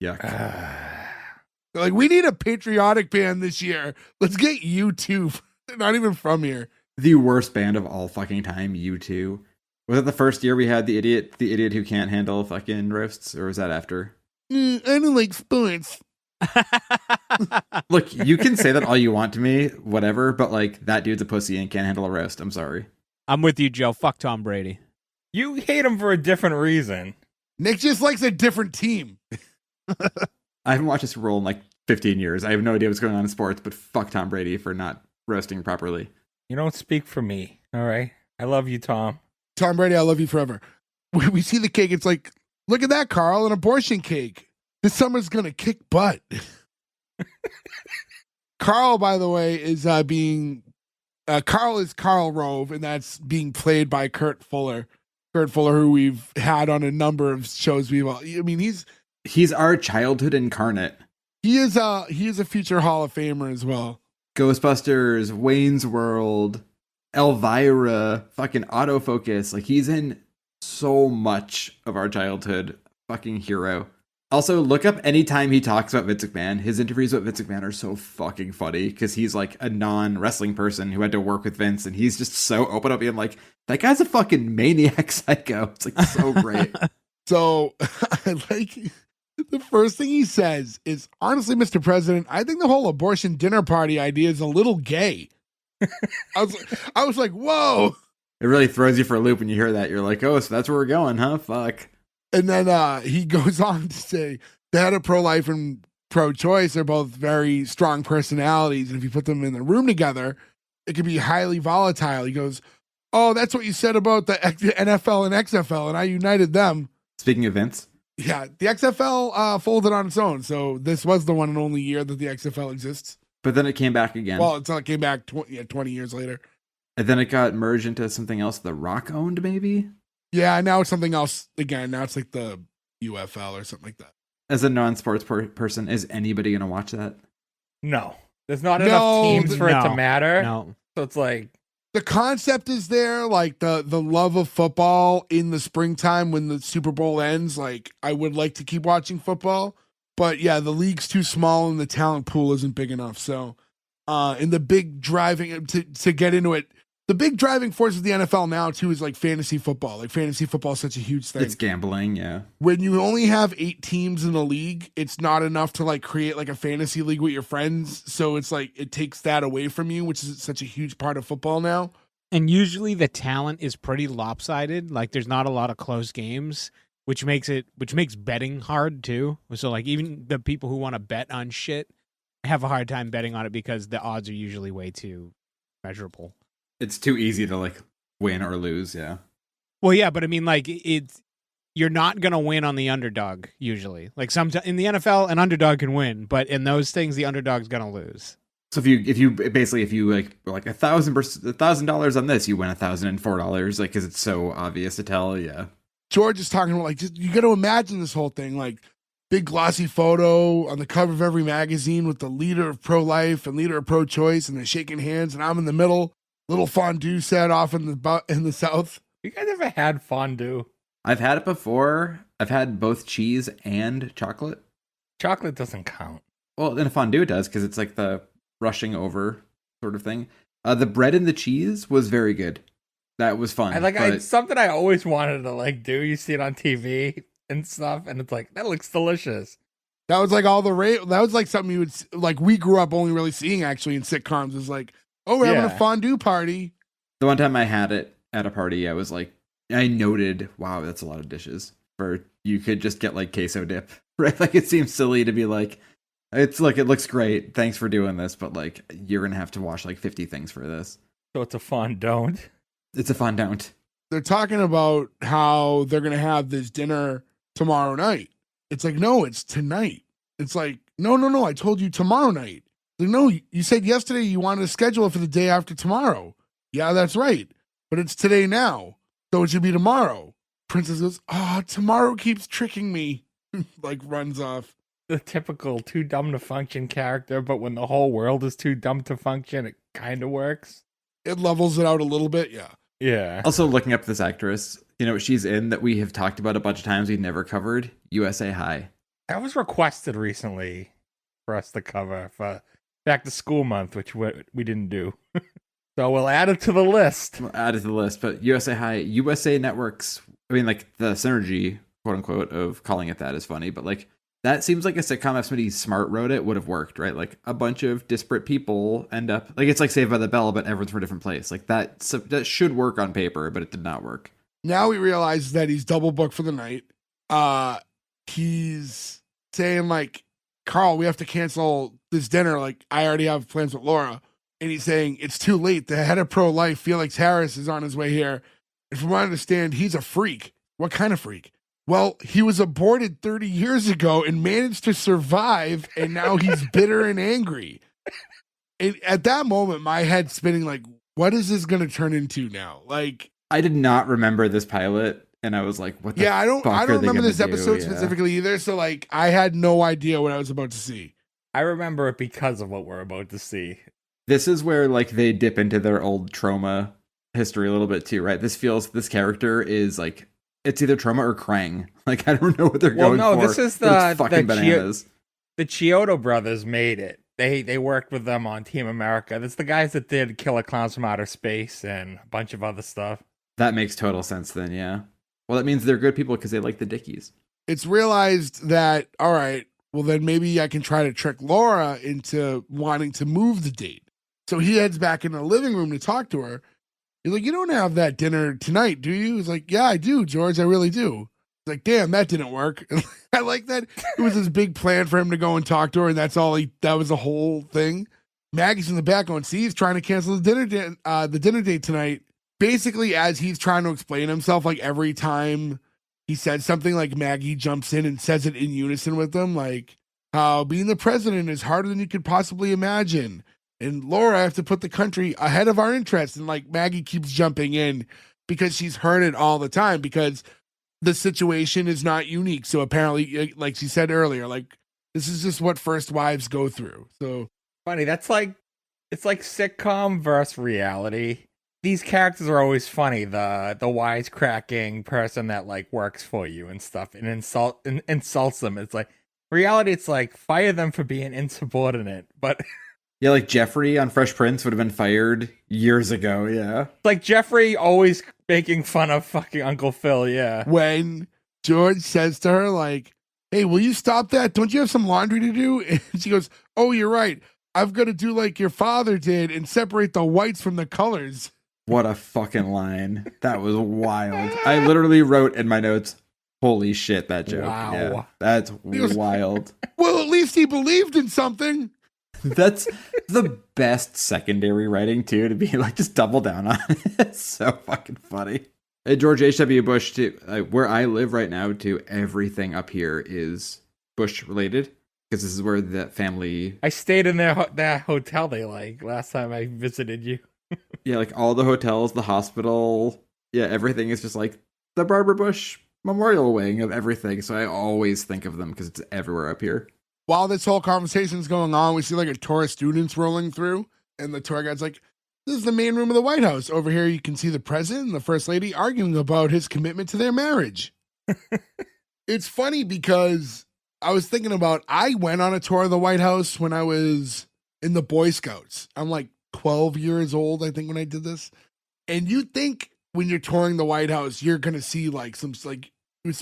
Yuck. They're like, we need a patriotic band this year. Let's get U2. They're not even from here. The worst band of all fucking time, U2. Was it the first year we had the idiot who can't handle fucking roasts, or was that after? I don't like sports. Look, you can say that all you want to me, whatever, but like, that dude's a pussy and can't handle a roast. I'm sorry. I'm with you, Joe. Fuck Tom Brady. You hate him for a different reason. Nick just likes a different team. I haven't watched this role in like 15 years. I have no idea what's going on in sports, but fuck Tom Brady for not roasting properly. You don't speak for me, all right? I love you, Tom. Tom Brady, I love you forever. we see the cake. It's like, look at that, Carl, an abortion cake. This summer's gonna kick butt. Carl, by the way, is being Carl is Karl Rove, and that's being played by Kurt Fuller. Kurt Fuller, who we've had on a number of shows. He's our childhood incarnate. He is a future Hall of Famer as well. Ghostbusters, Wayne's World, Elvira, fucking Autofocus. Like, he's in so much of our childhood. Fucking hero. Also, look up anytime he talks about Vince McMahon. His interviews with Vince McMahon are so fucking funny because he's like a non-wrestling person who had to work with Vince, and he's just so open up being like, that guy's a fucking maniac psycho. It's like so great. So I like the first thing he says is, honestly, Mr. President, I think the whole abortion dinner party idea is a little gay. I was like, whoa. It really throws you for a loop when you hear that. You're like, oh, so that's where we're going, huh? Fuck. And then he goes on to say the head of pro-life and pro-choice are both very strong personalities. And if you put them in the room together, it can be highly volatile. He goes, oh, that's what you said about the NFL and XFL, and I united them. Speaking of Vince. Yeah, the XFL folded on its own. So this was the one and only year that the XFL exists. But then it came back again. Well, it came back 20 years later. And then it got merged into something else The Rock owned, maybe? Yeah, now it's something else again. Now it's like the UFL or something like that. As a non-sports person, is anybody going to watch that? No. There's not enough teams for it to matter. No. So it's like... The concept is there, like the love of football in the springtime when the Super Bowl ends. Like, I would like to keep watching football. But yeah, the league's too small and the talent pool isn't big enough. So, and the big driving to get into it, the big driving force of the NFL now too is like fantasy football. Like fantasy football is such a huge thing. It's gambling, yeah. When you only have 8 teams in the league, it's not enough to like create like a fantasy league with your friends. So it's like it takes that away from you, which is such a huge part of football now. And usually the talent is pretty lopsided. Like there's not a lot of close games, which makes betting hard too. So like even the people who want to bet on shit have a hard time betting on it because the odds are usually way too measurable. It's too easy to like win or lose, yeah. Well, yeah, but I mean, like you're not gonna win on the underdog usually. Like in the NFL, an underdog can win, but in those things, the underdog's gonna lose. So if you like $1,000 on this, you win $1,004, like because it's so obvious to tell, yeah. George is talking about like you got to imagine this whole thing like big glossy photo on the cover of every magazine with the leader of pro-life and leader of pro-choice, and they're shaking hands, and I'm in the middle. Little fondue set off in the south. You guys ever had fondue? I've had it before. I've had both cheese and chocolate. Chocolate doesn't count. Well, in a fondue it does because it's like the rushing over sort of thing. The bread and the cheese was very good. That was fun. It's something I always wanted to like do. You see it on TV and stuff, and it's like that looks delicious. That was like that was like something you would like. We grew up only really seeing actually in sitcoms. Is like, oh, we're having a fondue party. The one time I had it at a party, I was like, I noted, wow, that's a lot of dishes. For you could just get like queso dip, right? Like it seems silly to be like, it looks great. Thanks for doing this, but like you're gonna have to wash like 50 things for this. So it's a fondant. It's a fondant. They're talking about how they're gonna have this dinner tomorrow night. It's like, no, it's tonight. It's like, no, I told you tomorrow night. Like, no, you said yesterday you wanted to schedule it for the day after tomorrow. Yeah, that's right. But it's today now. So it should be tomorrow. Princess goes, tomorrow keeps tricking me. Like runs off. The typical too dumb to function character, but when the whole world is too dumb to function, it kind of works. It levels it out a little bit, yeah. Yeah. Also looking up this actress, you know what she's in that we have talked about a bunch of times we've never covered? USA High. That was requested recently for us to cover for Back to School Month, which we didn't do. So we'll add it to the list. But USA High, USA Networks, I mean, like the synergy, quote unquote, of calling it that is funny, but like that seems like a sitcom if somebody smart wrote it would have worked, right? Like a bunch of disparate people end up, like it's like Saved by the Bell, but everyone's from a different place. Like that should work on paper, but it did not work. Now we realize that he's double booked for the night. He's saying like, Carl, we have to cancel this dinner. Like I already have plans with Laura. And he's saying, it's too late. The head of pro-life, Felix Harris, is on his way here. And from what I understand, he's a freak. What kind of freak? Well, he was aborted 30 years ago and managed to survive, and now he's bitter and angry. And at that moment, my head's spinning like, what is this going to turn into now? Like, I did not remember this pilot, and I was like, what the I don't fuck are they remember gonna this episode do? Yeah. specifically either. So like, I had no idea what I was about to see. I remember it because of what we're about to see. This is where like they dip into their old trauma history a little bit too, right? This character is like, it's either trauma or Krang. Like, I don't know what they're going for. This is but it's fucking bananas. The Chiodo brothers made it. They worked with them on Team America. That's the guys that did Killer Clowns from Outer Space and a bunch of other stuff. That makes total sense then, yeah. Well, that means they're good people because they like the Dickies. It's realized that, all right, well, then maybe I can try to trick Laura into wanting to move the date. So he heads back in the living room to talk to her. He's like, you don't have that dinner tonight, do you? He's like, yeah, I do, George. I really do. He's like, damn, that didn't work. I like that. It was this big plan for him to go and talk to her, and that was the whole thing. Maggie's in the back going, see, he's trying to cancel the dinner date tonight. Basically, as he's trying to explain himself, like every time he says something, like Maggie jumps in and says it in unison with them, like how being the president is harder than you could possibly imagine. And Laura, I have to put the country ahead of our interests. And like Maggie keeps jumping in because she's heard it all the time because the situation is not unique. So apparently, like she said earlier, like this is just what first wives go through. So funny. It's like sitcom versus reality. These characters are always funny. The wisecracking person that like works for you and stuff and insults them. It's like reality. It's like fire them for being insubordinate, but. Yeah, like Jeffrey on Fresh Prince would have been fired years ago, yeah. Like Jeffrey always making fun of fucking Uncle Phil, yeah. When George says to her, like, hey, will you stop that? Don't you have some laundry to do? And she goes, oh, you're right. I've got to do like your father did and separate the whites from the colors. What a fucking line. That was wild. I literally wrote in my notes, holy shit, that joke. Wow. Yeah, that's wild. Well, at least he believed in something. That's the best secondary writing too, to be like just double down on it. It's so fucking funny. George H.W. Bush too, where I live right now too, everything up here is Bush related because this is where that family. I stayed in that hotel they like last time I visited you. Yeah, like all the hotels, the hospital, yeah, everything is just like the Barbara Bush memorial wing of everything. So I always think of them because it's everywhere up here. While this whole conversation's going on, we see like a tour of students rolling through, and the tour guide's like, this is the main room of the White House. Over here, you can see the president and the first lady arguing about his commitment to their marriage. It's funny because I was thinking about, I went on a tour of the White House when I was in the Boy Scouts. I'm like 12 years old, I think, when I did this. And you think when you're touring the White House, you're going to see like some, like,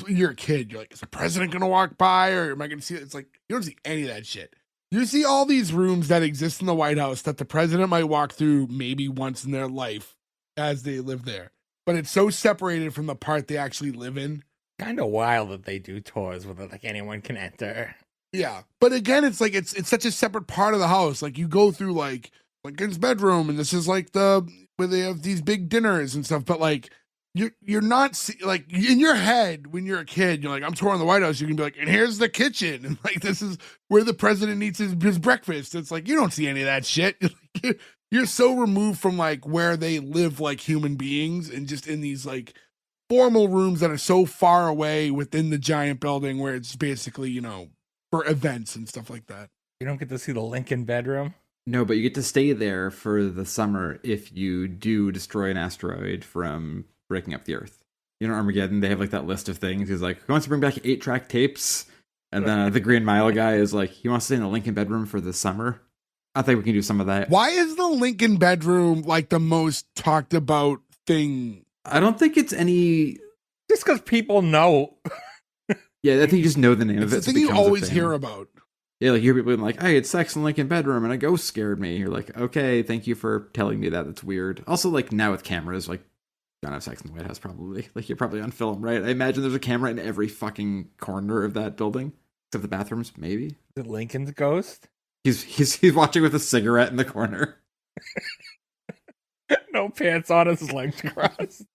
you're a kid, you're like, is the president gonna walk by or am I gonna see it? It's like you don't see any of that shit. You see all these rooms that exist in the White House that the president might walk through maybe once in their life as they live there, but it's so separated from the part they actually live in. Kind of wild that they do tours where like anyone can enter. Yeah, but again, it's like it's such a separate part of the house. Like you go through like Lincoln's bedroom, and this is like where they have these big dinners and stuff, but like. You're not like in your head when you're a kid, you're like, I'm touring the White House. You can be like, and here's the kitchen. And like, this is where the president eats his breakfast. It's like, you don't see any of that shit. You're so removed from like where they live like human beings and just in these like formal rooms that are so far away within the giant building where it's basically, you know, for events and stuff like that. You don't get to see the Lincoln bedroom? No, but you get to stay there for the summer if you do destroy an asteroid from breaking up the Earth. You know, Armageddon, they have like that list of things. He's like, he wants to bring back 8-track tapes. And then the Green Mile guy is like, he wants to stay in the Lincoln bedroom for the summer. I think we can do some of that. Why is the Lincoln bedroom like the most talked about thing? I don't think it's any. Just because people know. Yeah, I think you just know the name of it. It's the thing you always hear about. Yeah, like you hear people being like, hey, it's sex in Lincoln bedroom and a ghost scared me. You're like, okay, thank you for telling me that. That's weird. Also, like now with cameras, like, don't have sex in the White House probably. Like you're probably on film, right? I imagine there's a camera in every fucking corner of that building. Except the bathrooms, maybe. Is it Lincoln's ghost? He's watching with a cigarette in the corner. No pants on, his legs crossed.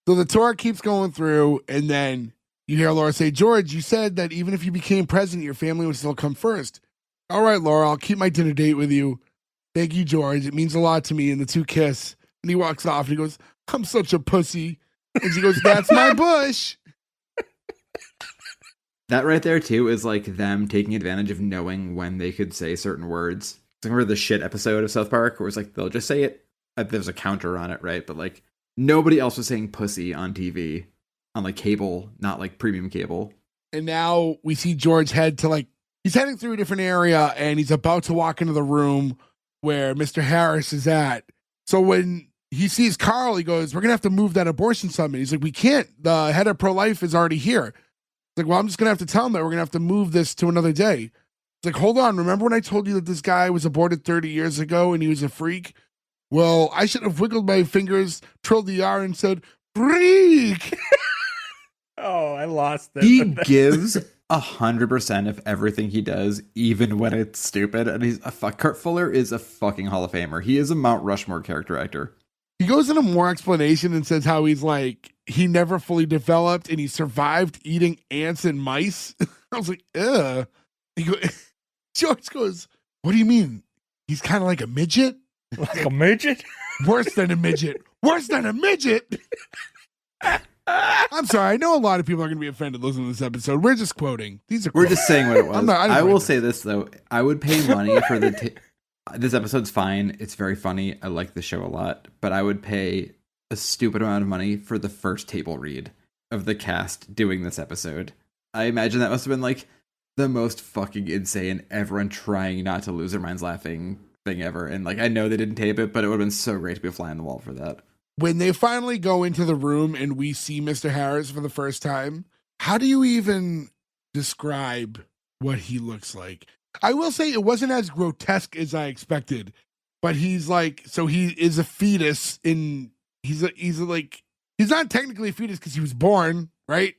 So the tour keeps going through, and then you hear Laura say, George, you said that even if you became president, your family would still come first. All right, Laura, I'll keep my dinner date with you. Thank you, George. It means a lot to me. And the two kiss. And he walks off and he goes, I'm such a pussy. And she goes, that's my bush. That right there, too, is like them taking advantage of knowing when they could say certain words. Remember the shit episode of South Park where it's like, they'll just say it. There's a counter on it, right? But like, nobody else was saying pussy on TV, on like cable, not like premium cable. And now we see George head to like, he's heading through a different area and he's about to walk into the room where Mr. Harris is at. So when he sees Carl, he goes, we're going to have to move that abortion summit. He's like, we can't. The head of pro-life is already here. He's like, well, I'm just going to have to tell him that we're going to have to move this to another day. It's like, hold on. Remember when I told you that this guy was aborted 30 years ago and he was a freak? Well, I should have wiggled my fingers, trilled the R and said, freak. Oh, I lost it. He gives 100% of everything he does, even when it's stupid. And he's Kurt Fuller is a fucking Hall of Famer. He is a Mount Rushmore character actor. He goes into more explanation and says how he's like, he never fully developed and he survived eating ants and mice. I was like, ugh. George goes, what do you mean? He's kind of like a midget? Like a midget? Worse than a midget. Worse than a midget. I'm sorry. I know a lot of people are going to be offended listening to this episode. We're just quoting. We're just saying what it was. I will write say this, though. I would pay money for this episode's fine. It's very funny. I like the show a lot. But I would pay a stupid amount of money for the first table read of the cast doing this episode. I imagine that must have been like the most fucking insane, everyone trying not to lose their minds laughing thing ever. And like, I know they didn't tape it, but it would have been so great to be a fly on the wall for that. When they finally go into the room and we see Mr. Harris for the first time, how do you even describe what he looks like? I will say it wasn't as grotesque as I expected, but he's like, so he is a fetus he's not technically a fetus because he was born, right?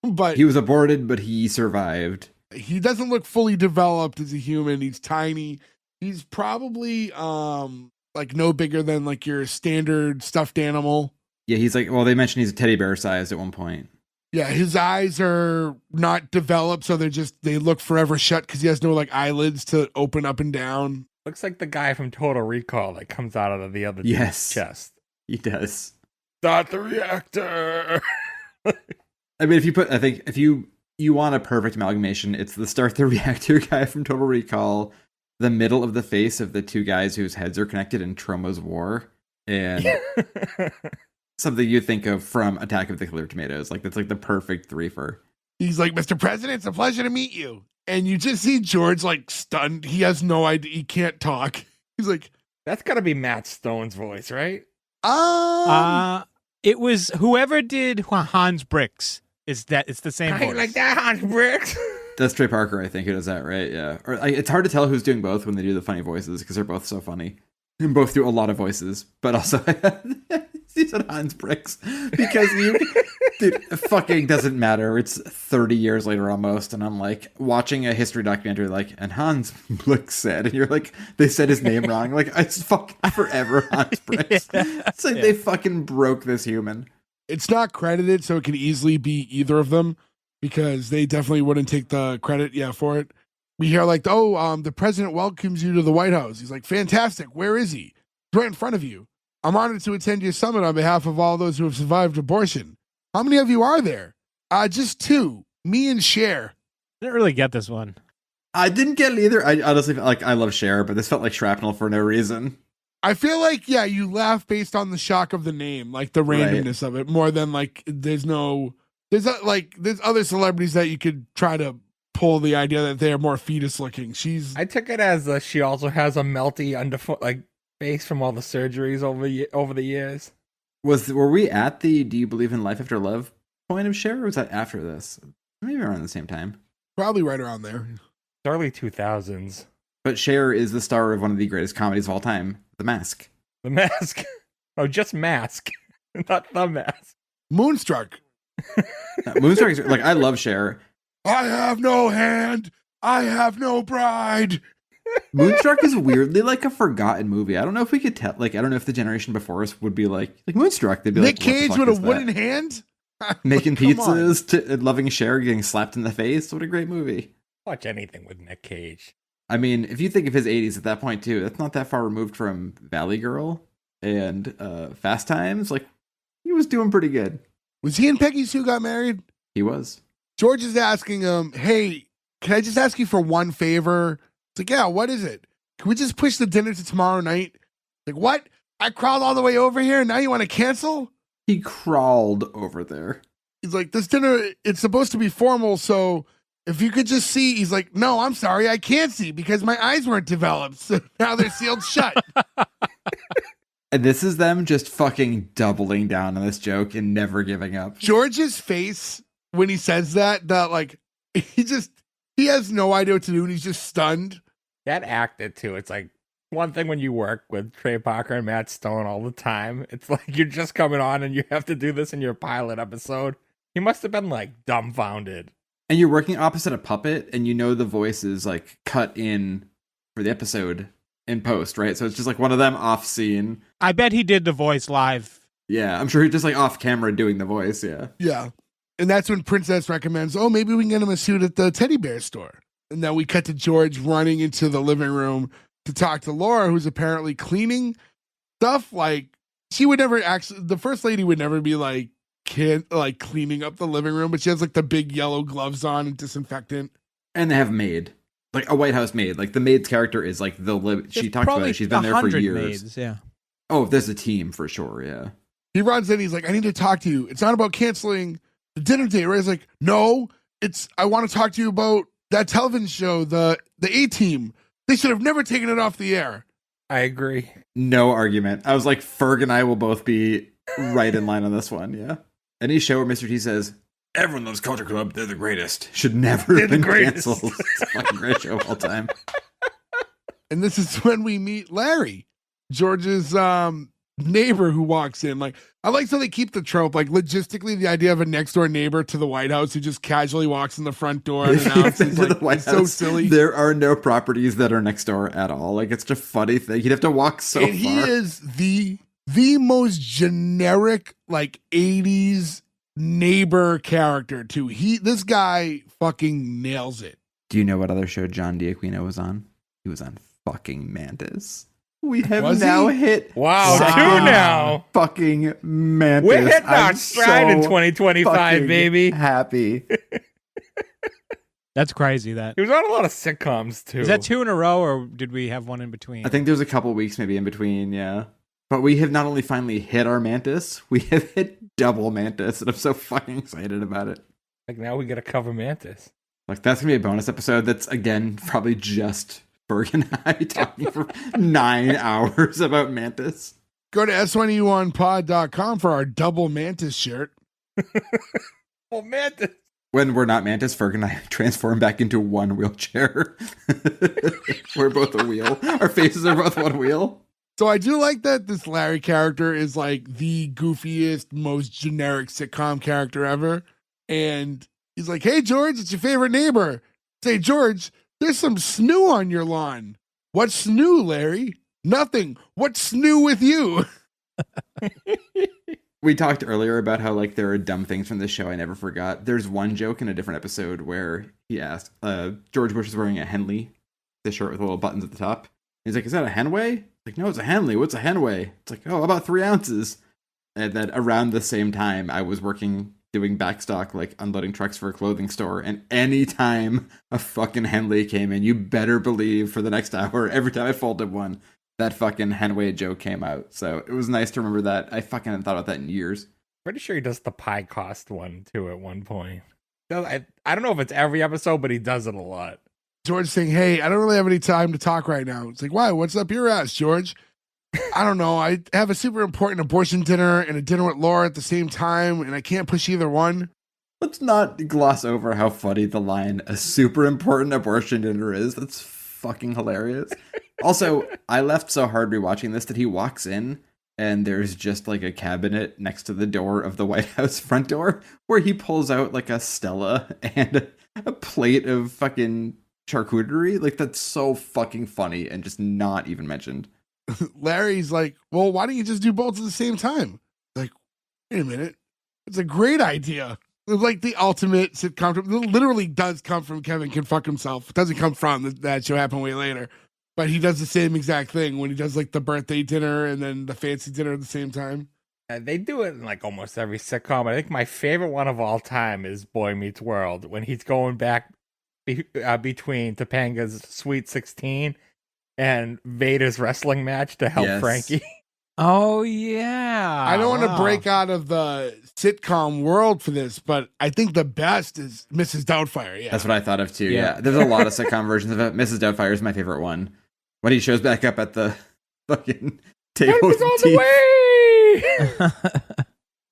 But he was aborted, but he survived. He doesn't look fully developed as a human. He's tiny. He's probably like no bigger than like your standard stuffed animal. Yeah, he's like, well, they mentioned he's a teddy bear sized at one point. Yeah, his eyes are not developed, so they look forever shut because he has no like eyelids to open up and down. Looks like the guy from Total Recall that comes out of the other dude's chest. He does. Start the reactor. I mean, if you want a perfect amalgamation, it's the start the reactor guy from Total Recall, the middle of the face of the two guys whose heads are connected in Troma's War, and something you think of from Attack of the Killer Tomatoes. Like, that's like the perfect threefer. He's like, Mr. President, it's a pleasure to meet you. And you just see George like stunned. He has no idea. He can't talk. He's like, that's got to be Matt Stone's voice, right? It was whoever did Hans Bricks. It's the same voice. Like that, Hans Bricks. That's Trey Parker, I think, who does that, right? Yeah. Or it's hard to tell who's doing both when they do the funny voices because they're both so funny. And both do a lot of voices, but also he said Hans Bricks because dude, it fucking doesn't matter. It's 30 years later almost, and I'm like watching a history documentary, like, and Hans Bricks said, and you're like, they said his name wrong. Like, it's fucking forever Hans Bricks. It's like they fucking broke this human. It's not credited, so it could easily be either of them because they definitely wouldn't take the credit, for it. We hear like, the president welcomes you to the White House. He's like, fantastic. Where is he? He's right in front of you. I'm honored to attend your summit on behalf of all those who have survived abortion. How many of you are there? Just two, me and Cher. Didn't really get this one. I didn't get it either. I honestly felt like I love Cher, but this felt like shrapnel for no reason. I feel like, you laugh based on the shock of the name, like the randomness of it, more than like there's other celebrities that you could try to pull the idea that they're more fetus looking. I took it as she also has a melty underfoot like face from all the surgeries over the years. Were we at the "Do you believe in life after love" point of Cher, or was that after this? Maybe around the same time. Probably right around there. Early 2000s. But Cher is the star of one of the greatest comedies of all time, The Mask. The Mask. Oh, just Mask, not The Mask. Moonstruck. Moonstruck is like, I love Cher. I have no hand. I have no bride. Moonstruck is weirdly like a forgotten movie. I don't know if we could tell. Like, I don't know if the generation before us would be like Moonstruck. They'd be Nick like, what the Cage fuck with a is that? wooden hand? Making Come on. pizzas, loving Cher, getting slapped in the face. What a great movie. Watch anything with Nick Cage. I mean, if you think of his 80s at that point too, that's not that far removed from Valley Girl and Fast Times. Like, he was doing pretty good. Was he and Peggy Sue got married? He was. George is asking him, hey, can I just ask you for one favor? It's like, yeah, what is it? Can we just push the dinner to tomorrow night? Like, what? I crawled all the way over here and now you want to cancel? He crawled over there. He's like, this dinner, it's supposed to be formal, so if you could just see. He's like, no, I'm sorry, I can't see because my eyes weren't developed, so now they're sealed shut. And this is them just fucking doubling down on this joke and never giving up. George's face when he says that like, he has no idea what to do and he's just stunned. That acted too. It's like one thing when you work with Trey Parker and Matt Stone all the time. It's like you're just coming on and you have to do this in your pilot episode. He must have been like dumbfounded. And you're working opposite a puppet, and you know the voice is like cut in for the episode in post, right? So it's just like one of them off scene. I bet he did the voice live. Yeah, I'm sure he's just like off camera doing the voice, yeah. Yeah. And that's when Princess recommends, oh, maybe we can get him a suit at the teddy bear store. And then we cut to George running into the living room to talk to Laura, who's apparently cleaning stuff. Like, she would never actually, the first lady would never be like, cleaning up the living room, but she has like the big yellow gloves on and disinfectant. And they have maid. Like a White House maid. Like the maid's character is like she talked about it. She's been there for 100 years. maids, yeah. Oh, there's a team for sure, yeah. He runs in, he's like, I need to talk to you. It's not about canceling the dinner date, right? He's like, no, I want to talk to you about that television show, the A-Team. They should have never taken it off the air. I agree. No argument. I was like, Ferg and I will both be right in line on this one, yeah. Any show where Mr. T says, everyone loves Culture Club, they're the greatest, should never have been canceled. It's a fucking great show of all time. And this is when we meet Larry, George's neighbor who walks in. Like, I like how they keep the trope, like logistically, the idea of a next door neighbor to the White House who just casually walks in the front door and announces, like, it's so silly. There are no properties that are next door at all. Like, it's just a funny thing. You'd have to walk so far. He is the most generic, like, 80s neighbor character too. This guy fucking nails it. Do you know what other show John D'Aquino was on? He was on fucking Mantis. We have now hit Wow, second two now. Fucking Mantis. We're hitting our I'm stride in so 2025, fucking baby. happy. That's crazy. That He was on a lot of sitcoms too. is that 2 in a row, or did we have one in between? I think there's a couple weeks maybe in between, yeah. But we have not only finally hit our Mantis, we have hit double Mantis, and I'm so fucking excited about it. Like now we got to cover Mantis. Like, that's gonna be a bonus episode that's, again, probably just Berg and I talking for 9 hours about Mantis. Go to S1E1pod.com for our double Mantis shirt. Oh, Mantis. When we're not Mantis, Ferg and I transform back into one wheelchair. We're both a wheel. Our faces are both one wheel. So I do like that this Larry character is like the goofiest, most generic sitcom character ever. And he's like, hey, George, it's your favorite neighbor. Say, George, there's some snoo on your lawn. What's snoo, Larry? Nothing. What's snoo with you? We talked earlier about how, like, there are dumb things from this show I never forgot. There's one joke in a different episode where he asked, George Bush is wearing a Henley, the shirt with little buttons at the top. He's like, is that a Henway? Like, no, it's a Henley. What's a Henway? It's like, oh, about 3 ounces. And then around the same time, I was doing backstock, like unloading trucks for a clothing store. And anytime a fucking Henley came in, you better believe for the next hour, every time I folded one, that fucking Henway joke came out. So it was nice to remember that. I fucking hadn't thought about that in years. Pretty sure he does the pie cost one too at one point. I don't know if it's every episode, but he does it a lot. George saying, hey, I don't really have any time to talk right now. It's like, why? What's up your ass, George? I don't know. I have a super important abortion dinner and a dinner with Laura at the same time, and I can't push either one. Let's not gloss over how funny the line, a super important abortion dinner is. That's fucking hilarious. Also, I laughed so hard rewatching this that he walks in and there's just like a cabinet next to the door of the White House front door where he pulls out like a Stella and a plate of fucking charcuterie. Like, that's so fucking funny and just not even mentioned. Larry's like, well, why don't you just do both at the same time? Like, wait a minute. It's a great idea. It's like the ultimate sitcom. It literally does come from Kevin Can Fuck Himself. It doesn't come from that show happened way later. But he does the same exact thing when he does like the birthday dinner and then the fancy dinner at the same time. They do it in like almost every sitcom. I think my favorite one of all time is Boy Meets World, when he's going back between Topanga's Sweet 16 and Vader's wrestling match to help Yes. Frankie. Oh yeah. I don't want to Wow. break out of the sitcom world for this, but I think the best is Mrs. Doubtfire. Yeah. That's what I thought of too. Yeah. Yeah. There's a lot of sitcom versions of it. Mrs. Doubtfire is my favorite one. When he shows back up at the fucking table. Help is with on teeth. the way!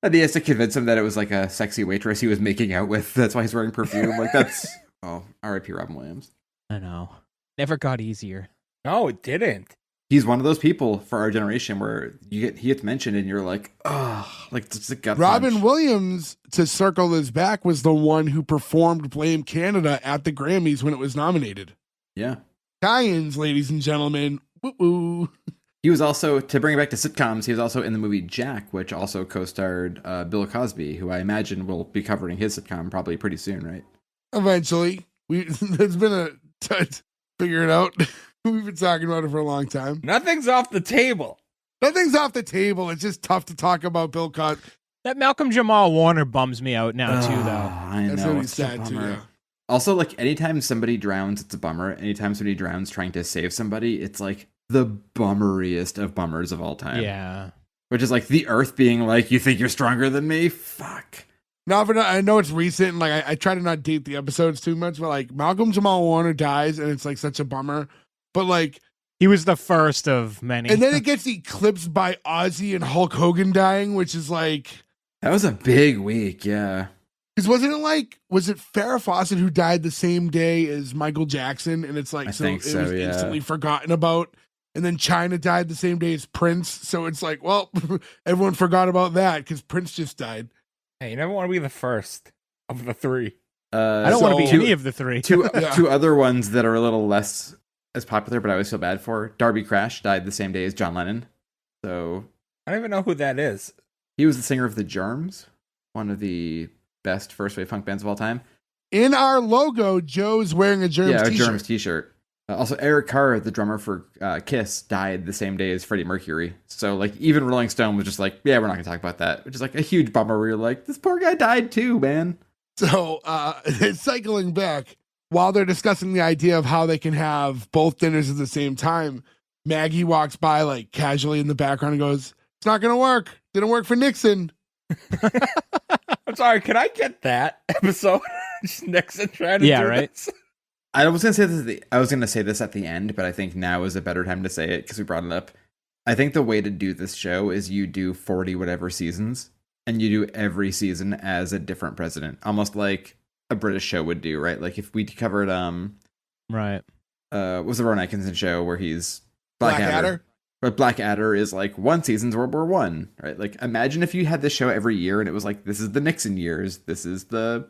And he has to convince him that it was like a sexy waitress he was making out with. That's why he's wearing perfume. Like, that's R.I.P. Robin Williams. I know. Never got easier. No, it didn't. He's one of those people for our generation where he gets mentioned and you're like, oh, like it's a gut Robin punch. Williams, to circle this back, was the one who performed Blame Canada at the Grammys when it was nominated. Yeah. Tie-ins, ladies and gentlemen. Woo-woo. He was also, to bring it back to sitcoms, he was also in the movie Jack, which also co-starred Bill Cosby, who I imagine will be covering his sitcom probably pretty soon, right? Eventually. There's been figure it out. We've been talking about it for a long time. Nothing's off the table. Nothing's off the table. It's just tough to talk about Bill Cosby. That Malcolm Jamal Warner bums me out now too, though. I That's know. really It's a sad too. bummer. Yeah. Also, like, anytime somebody drowns, it's a bummer. Anytime somebody drowns trying to save somebody, it's like the bummeriest of bummers of all time. Yeah. Which is like the earth being like, you think you're stronger than me? Fuck. No, but I know it's recent. And like I try to not date the episodes too much, but like Malcolm Jamal Warner dies, and it's like such a bummer. But like, He was the first of many. and then it gets eclipsed by Ozzy and Hulk Hogan dying, which is like, That was a big week, yeah. because was it Farrah Fawcett who died the same day as Michael Jackson? And it's like, I think it so, was yeah. instantly forgotten about. And then China died the same day as Prince. So it's like, well, everyone forgot about that because Prince just died. Hey, you never want to be the first of the three. I don't want to be So- any of the three. Two Yeah. two other ones that are a little less as popular, but I always feel bad for. Darby Crash died the same day as John Lennon. So I don't even know who that is. he was the singer of the Germs, one of the best first wave funk bands of all time. In our logo, Joe's wearing a Germs yeah, a t-shirt. Germs t-shirt. Also, Eric Carr, the drummer for Kiss, died the same day as Freddie Mercury. So, like, even Rolling Stone was just like, yeah, we're not going to talk about that. Which is, like, a huge bummer where you're like, this poor guy died too, man. So, cycling back, while they're discussing the idea of how they can have both dinners at the same time, Maggie walks by, like, casually in the background and goes, it's not going to work. Didn't work for Nixon. I'm sorry, can I get that episode? Just Nixon trying to Yeah, do right. this. I was going to say this. I was going to say this at the end, but I think now is a better time to say it because we brought it up. I think the way to do this show is you do 40 whatever seasons, and you do every season as a different president, almost like a British show would do, right? Like if we covered Right. what was the Ron Atkinson show where he's Blackadder? Blackadder? But Blackadder is like one season's World War One, right? Like imagine if you had this show every year and it was like this is the Nixon years, this is the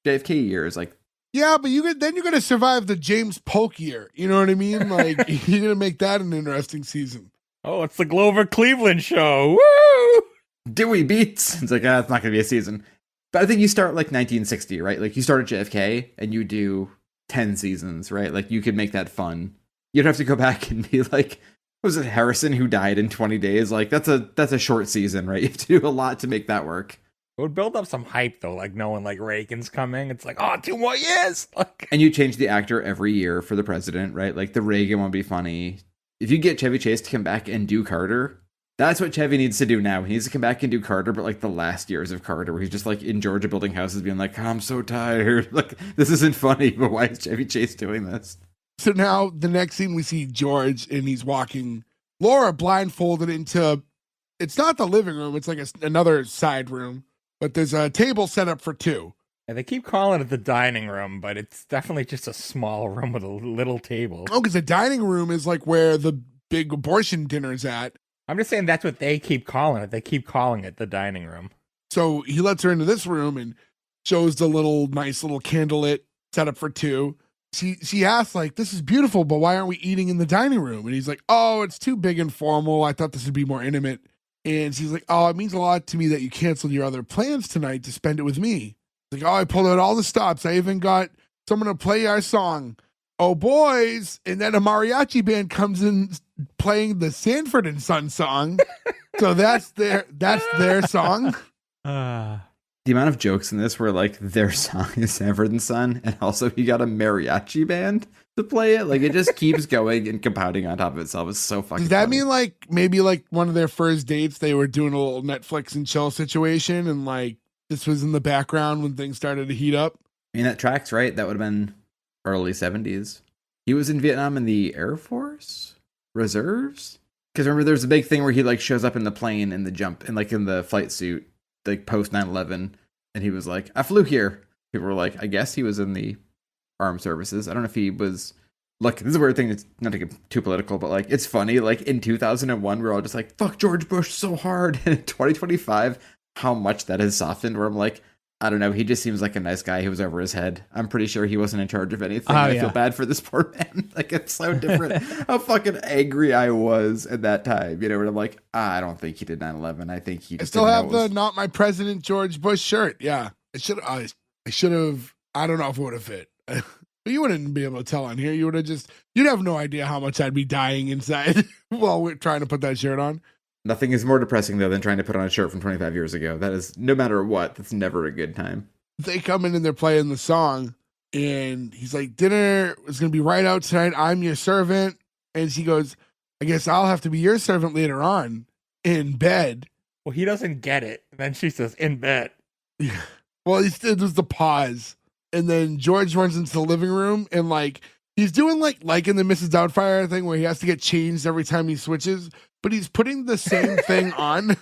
JFK years, like. Yeah, but you're going to survive the James Polk year. You know what I mean? Like, you're going to make that an interesting season. Oh, it's the Glover Cleveland show. Woo! Dewey beats. It's like, it's not going to be a season. But I think you start like 1960, right? Like you start at JFK and you do 10 seasons, right? Like you could make that fun. You'd have to go back and be like, was it Harrison who died in 20 days? Like that's a short season, right? You have to do a lot to make that work. It would build up some hype though, like knowing like Reagan's coming. It's like, oh, 2 more years. Like, And you change the actor every year for the president, right? Like the Reagan one would be funny. If you get Chevy Chase to come back and do Carter, that's what Chevy needs to do now. He needs to come back and do Carter, but like the last years of Carter, where he's just like in Georgia building houses being like, I'm so tired. Like, this isn't funny, but why is Chevy Chase doing this? So now the next scene we see George and he's walking Laura blindfolded into, it's not the living room, it's like another side room, but there's a table set up for two. and they keep calling it the dining room, but it's definitely just a small room with a little table. Oh, because the dining room is like where the big abortion dinner's at. I'm just saying that's what they keep calling it. They keep calling it the dining room. So he lets her into this room and shows the nice little candlelit setup for two. she asks, like, this is beautiful, but why aren't we eating in the dining room? And he's like, oh, it's too big and formal. I thought this would be more intimate. And she's like, oh, it means a lot to me that you canceled your other plans tonight to spend it with me. Like, oh, I pulled out all the stops. I even got someone to play our song. Oh, boys. And then a mariachi band comes in playing the Sanford and Son song. So that's their song. The amount of jokes in this where like their song is Sanford and Son, and also he got a mariachi band to play it. Like it just keeps going and compounding on top of itself. It's so fucking Does that funny. mean like maybe like one of their first dates, they were doing a little Netflix and chill situation, and like this was in the background when things started to heat up? I mean, that tracks, right? That would have been early 70s. He was in Vietnam in the Air Force Reserves. Because remember, there's a big thing where he like shows up in the plane in the jump and like in the flight suit, like post 9/11, and he was like, I flew here. People were like, I guess he was in the armed services. I don't know if he was. Look, this is a weird thing. It's not to get too political, but like it's funny. Like in 2001, we're all just like, fuck George Bush so hard. And in 2025, how much that has softened. Where I'm like, I don't know. He just seems like a nice guy who was over his head. I'm pretty sure he wasn't in charge of anything. I feel bad for this poor man. Like, it's so different how fucking angry I was at that time. You know, where I'm like, I don't think he did 9/11. I think he I just still didn't have know it the was- Not My President George Bush shirt. Yeah. I should have, I don't know if it would have fit. But you wouldn't be able to tell on here. You'd have no idea how much I'd be dying inside while we're trying to put that shirt on. Nothing is more depressing, though, than trying to put on a shirt from 25 years ago. That is, no matter what, that's never a good time. They come in and they're playing the song, and he's like, dinner is going to be right out tonight. I'm your servant. And she goes, I guess I'll have to be your servant later on in bed. Well, he doesn't get it. And then she says, in bed. Yeah. Well, it was the pause. And then George runs into the living room, and like he's doing like in the Mrs. Doubtfire thing where he has to get changed every time he switches, but he's putting the same thing on.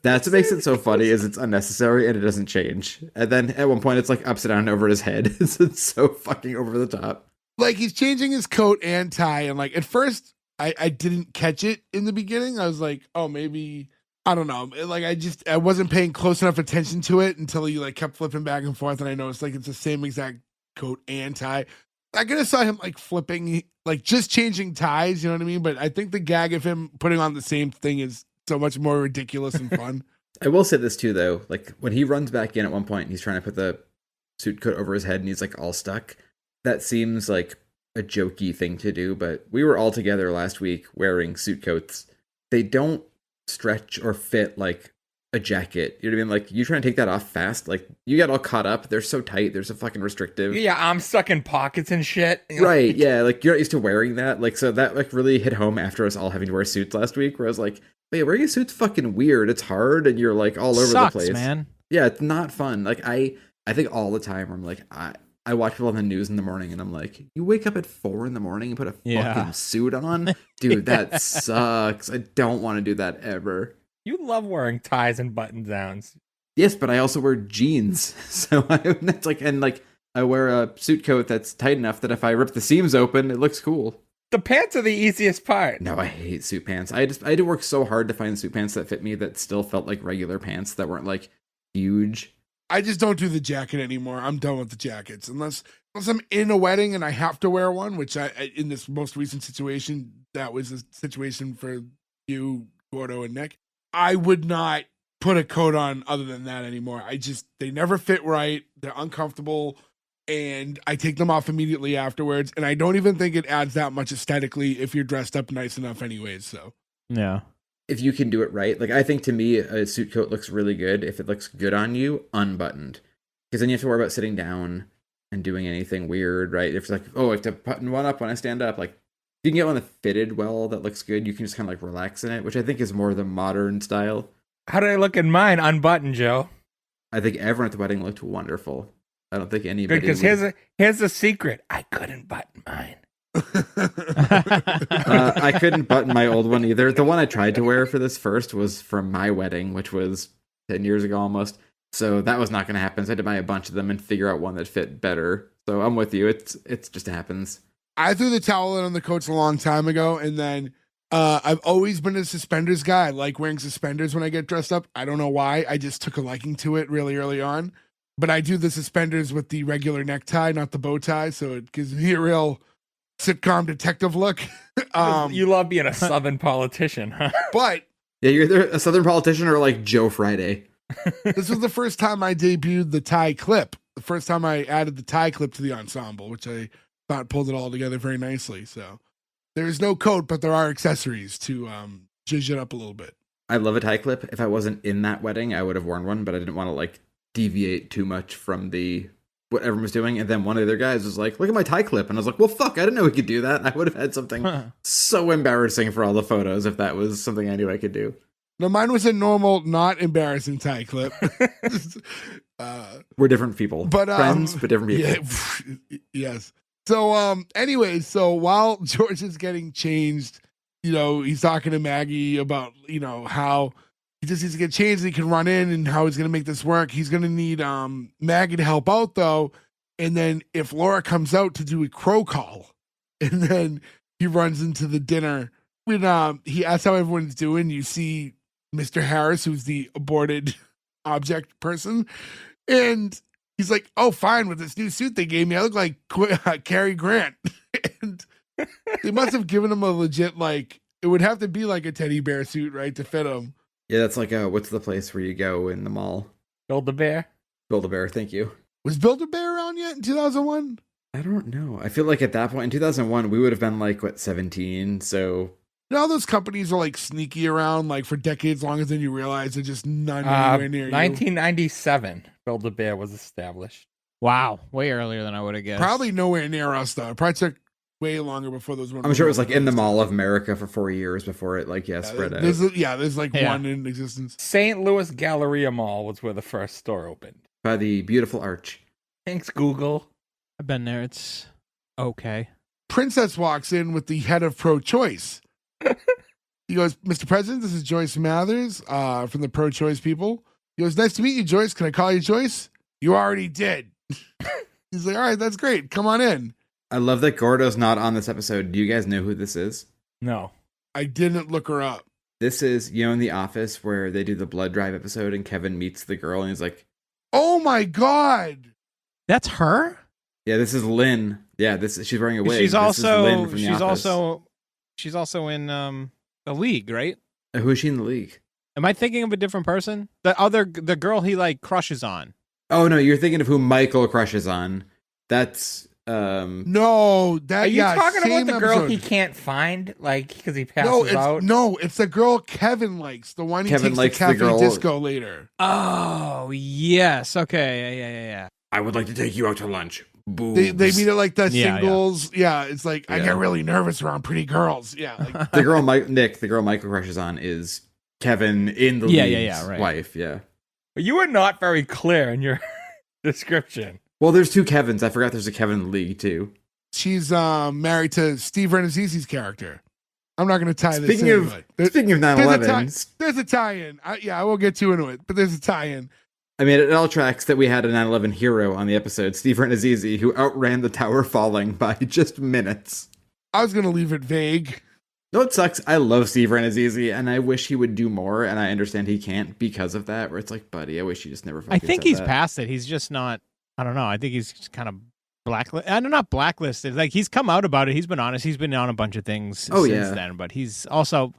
That's what makes it so funny is it's unnecessary and it doesn't change. And then at one point it's like upside down over his head. It's so fucking over the top. Like he's changing his coat and tie, and like at first I didn't catch it in the beginning. I was like, oh, maybe, I don't know. Like I wasn't paying close enough attention to it until he like kept flipping back and forth, and I noticed like it's the same exact coat and tie. I could have saw him like flipping, like just changing ties, you know what I mean? But I think the gag of him putting on the same thing is so much more ridiculous and fun. I will say this too, though. Like when he runs back in at one point and he's trying to put the suit coat over his head and he's like all stuck. That seems like a jokey thing to do, but we were all together last week wearing suit coats. They don't stretch or fit like a jacket. You know what I mean? Like you trying to take that off fast, like you get all caught up. They're so tight. They're so fucking restrictive. Yeah, I'm stuck in pockets and shit. Right, yeah, like you're not used to wearing that. Like so that like really hit home after us all having to wear suits last week, where I was like, wait, wearing a suit's fucking weird. It's hard and you're like all over Sucks, the place. man. Yeah, it's not fun. Like I think all the time I'm like I watch people on the news in the morning and I'm like, you wake up at 4 a.m. and put a fucking suit on? Dude, that sucks. I don't want to do that ever. You love wearing ties and button downs. Yes, but I also wear jeans. So it's like, and like I wear a suit coat that's tight enough that if I rip the seams open, it looks cool. The pants are the easiest part. No, I hate suit pants. I had to work so hard to find suit pants that fit me that still felt like regular pants that weren't like huge. I just don't do the jacket anymore. I'm done with the jackets. Unless I'm in a wedding and I have to wear one, which I in this most recent situation, that was a situation for you, Gordo, and Nick. I would not put a coat on other than that anymore. They never fit right. They're uncomfortable, and I take them off immediately afterwards. And I don't even think it adds that much aesthetically if you're dressed up nice enough anyways. So Yeah. If you can do it right, like I think to me a suit coat looks really good if it looks good on you unbuttoned, because then you have to worry about sitting down and doing anything weird, right? If it's like, oh, I have to button one up when I stand up, like if you can get one that fitted well, that looks good, you can just kind of like relax in it, which I think is more the modern style. How did I look in mine unbuttoned, Joe? I think everyone at the wedding looked wonderful. I don't think anybody. Good, because here's a secret. I couldn't button mine. I couldn't button my old one either. The one I tried to wear for this first was from my wedding, which was 10 years ago almost. So that was not going to happen. So I had to buy a bunch of them and figure out one that fit better. So I'm with you. It's just happens. I threw the towel in on the coats a long time ago, and then I've always been a suspenders guy. I like wearing suspenders when I get dressed up. I don't know why. I just took a liking to it really early on. but I do the suspenders with the regular necktie, not the bow tie, so it gives me a real sitcom detective look. You love being a Southern politician, huh? But Yeah, you're either a Southern politician or like Joe Friday. this was the first time I debuted the tie clip. The first time I added the tie clip to the ensemble, which I thought pulled it all together very nicely. So there is no coat, but there are accessories to zhuzh it up a little bit. I love a tie clip. If I wasn't in that wedding, I would have worn one, but I didn't want to like deviate too much from what everyone was doing. And then one of the other guys was like, look at my tie clip. And I was like, well, fuck, I didn't know we could do that. I would have had something so embarrassing for all the photos if that was something I knew I could do. No, mine was a normal, not embarrassing tie clip. We're different people. But friends, but different people. Yeah, yes. So anyways, so while George is getting changed, he's talking to Maggie about, how he just needs to get changed and he can run in and how he's gonna make this work. He's gonna need Maggie to help out though. And then if Laura comes out to do a crow call, and then he runs into the dinner. When he asks how everyone's doing, you see Mr. Harris, who's the aborted object person, and he's like, oh, fine, with this new suit they gave me, I look like Cary Grant. And they must have given him a legit, like, it would have to be like a teddy bear suit, right, to fit him. Yeah, that's like what's the place where you go in the mall? Build-A-Bear? Build-A-Bear, thank you. Was Build-A-Bear around yet in 2001? I don't know. I feel like at that point in 2001, we would have been like, 17, so... All those companies are like sneaky around like for decades longer than you realize. They're just not anywhere near 1997, Build-A-Bear was established. Wow, way earlier than I would have guessed. Probably nowhere near us though. It probably took way longer before those were. I'm sure it was like in the Mall of America for 4 years before it spread out. There's like one in existence. St. Louis Galleria Mall was where the first store opened. By the beautiful arch. Thanks, Google. I've been there. It's okay. Princess walks in with the head of pro-choice. He goes, Mr. President, this is Joyce Mathers from the pro-choice people. He goes, nice to meet you, Joyce. Can I call you Joyce? You already did. He's like, all right, that's great. Come on in. I love that Gordo's not on this episode. Do you guys know who this is? No. I didn't look her up. This is, in The Office where they do the blood drive episode and Kevin meets the girl and he's like, oh my God. That's her? Yeah, this is Lynn. Yeah, she's wearing a wig. She's This is Lynn from The Office. She's also in The League, right? Who is she in The League? Am I thinking of a different person? The girl he like crushes on. Oh no, you're thinking of who Michael crushes on. That's no, that are you talking about the girl episode. he can't find, like because he passes out? No, it's the girl Kevin likes. The one he Kevin takes likes to the Cafe girl. Disco later. Oh yes, okay, yeah. I would like to take you out to lunch. Boobs. They meet at like the Yeah, singles. Yeah, it's like I Yeah. get really nervous around pretty girls. Yeah, like, The girl the girl Michael crushes on is Kevin in the League's right. wife. Yeah. But you were not very clear in your description. Well, there's two Kevins. I forgot there's a Kevin in the League too. she's married to Steve Renazizi's character. I'm not going to tie Speaking this of in. But speaking of there's a 9/11, there's a tie-in. I won't get too into it, but there's a tie-in. I mean, it all tracks that we had a 9/11 hero on the episode, Steve Renazizi, who outran the tower falling by just minutes. I was going to leave it vague. No, it sucks. I love Steve Renazizi, and I wish he would do more, and I understand he can't because of that, where it's like, buddy, I wish you just never fucking I think said he's that. past it. He's just not. I don't know. I think he's just kind of blacklisted. I don't know, not blacklisted. Like he's come out about it. He's been honest. He's been on a bunch of things since then. But he's also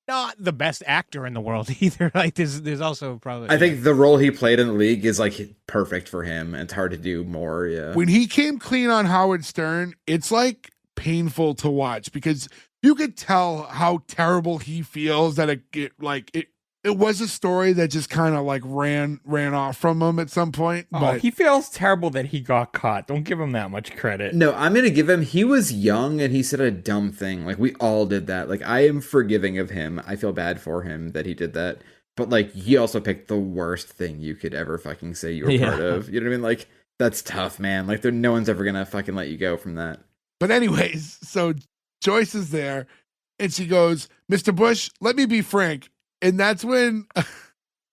not the best actor in the world either. Like there's also probably. I think the role he played in the League is like perfect for him, and it's hard to do more. Yeah. When he came clean on Howard Stern, it's like painful to watch because you could tell how terrible he feels that it was a story that just kind of like ran off from him at some point. Oh, But he feels terrible that he got caught. Don't give him that much credit. No, I'm gonna give him. He was young and he said a dumb thing. Like we all did that. Like I am forgiving of him. I feel bad for him that he did that. But like he also picked the worst thing you could ever fucking say you were part of. You know what I mean? Like that's tough, man. Like no one's ever gonna fucking let you go from that. But anyways, so Joyce is there and she goes, Mr. Bush, let me be frank. And that's when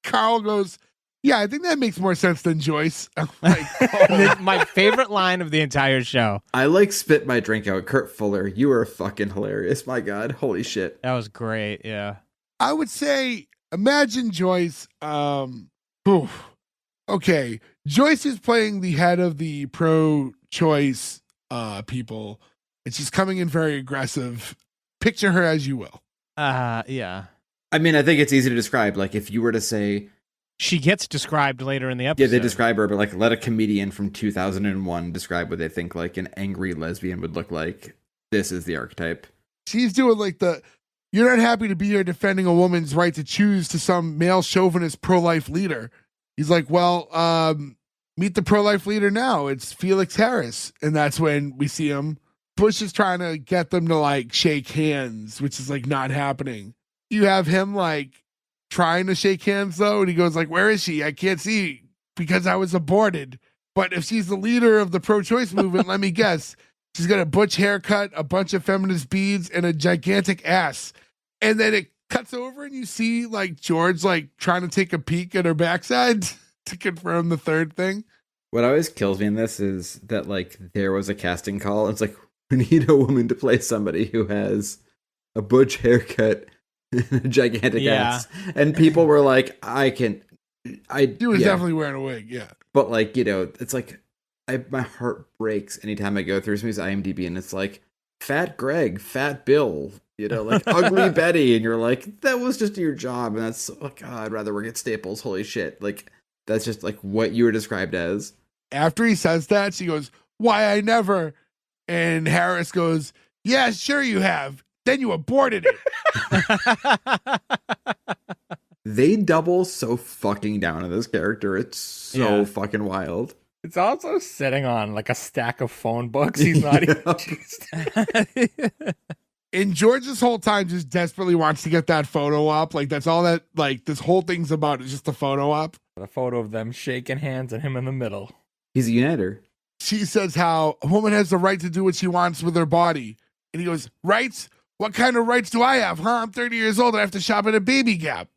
Carl goes, yeah, I think that makes more sense than Joyce. I'm like, oh. My favorite line of the entire show. I like spit my drink out. Kurt Fuller, you are fucking hilarious. My God, holy shit. That was great. Yeah. I would say, imagine Joyce. Okay, Joyce is playing the head of the pro-choice people, and she's coming in very aggressive. Picture her as you will. Yeah. I mean, I think it's easy to describe. Like, if you were to say, She gets described later in the episode. yeah, they describe her, but like, let a comedian from 2001 describe what they think like an angry lesbian would look like. This is the archetype. She's doing like you're not happy to be here defending a woman's right to choose to some male chauvinist pro-life leader. He's like, well, meet the pro-life leader now. It's Felix Harris. And that's when we see him. Bush is trying to get them to like shake hands, which is like not happening. You have him like trying to shake hands though. And he goes like, where is she? I can't see because I was aborted. But if she's the leader of the pro-choice movement, let me guess. She's got a butch haircut, a bunch of feminist beads, and a gigantic ass. And then it cuts over and you see like George like trying to take a peek at her backside to confirm the third thing. What always kills me in this is that like there was a casting call. It's like, we need a woman to play somebody who has a butch haircut and a gigantic ass. And people were like, He was definitely wearing a wig, yeah. But like, you know, it's like my heart breaks anytime I go through somebody's IMDb and it's like Fat Greg, Fat Bill, you know, like Ugly Betty, and you're like, that was just your job, and that's I'd rather work at Staples. Holy shit! Like that's just like what you were described as. After he says that, she goes, "Why I never," and Harris goes, "Yeah, sure you have. Then you aborted it." They double so fucking down on this character. It's so fucking wild. It's also sitting on like a stack of phone books. He's not even. And George this whole time just desperately wants to get that photo up. Like that's all that like this whole thing's about is just the photo up. A photo of them shaking hands and him in the middle. He's a uniter. She says how a woman has the right to do what she wants with her body. And he goes, rights? What kind of rights do I have? Huh? I'm 30 years old. I have to shop at a Baby Gap.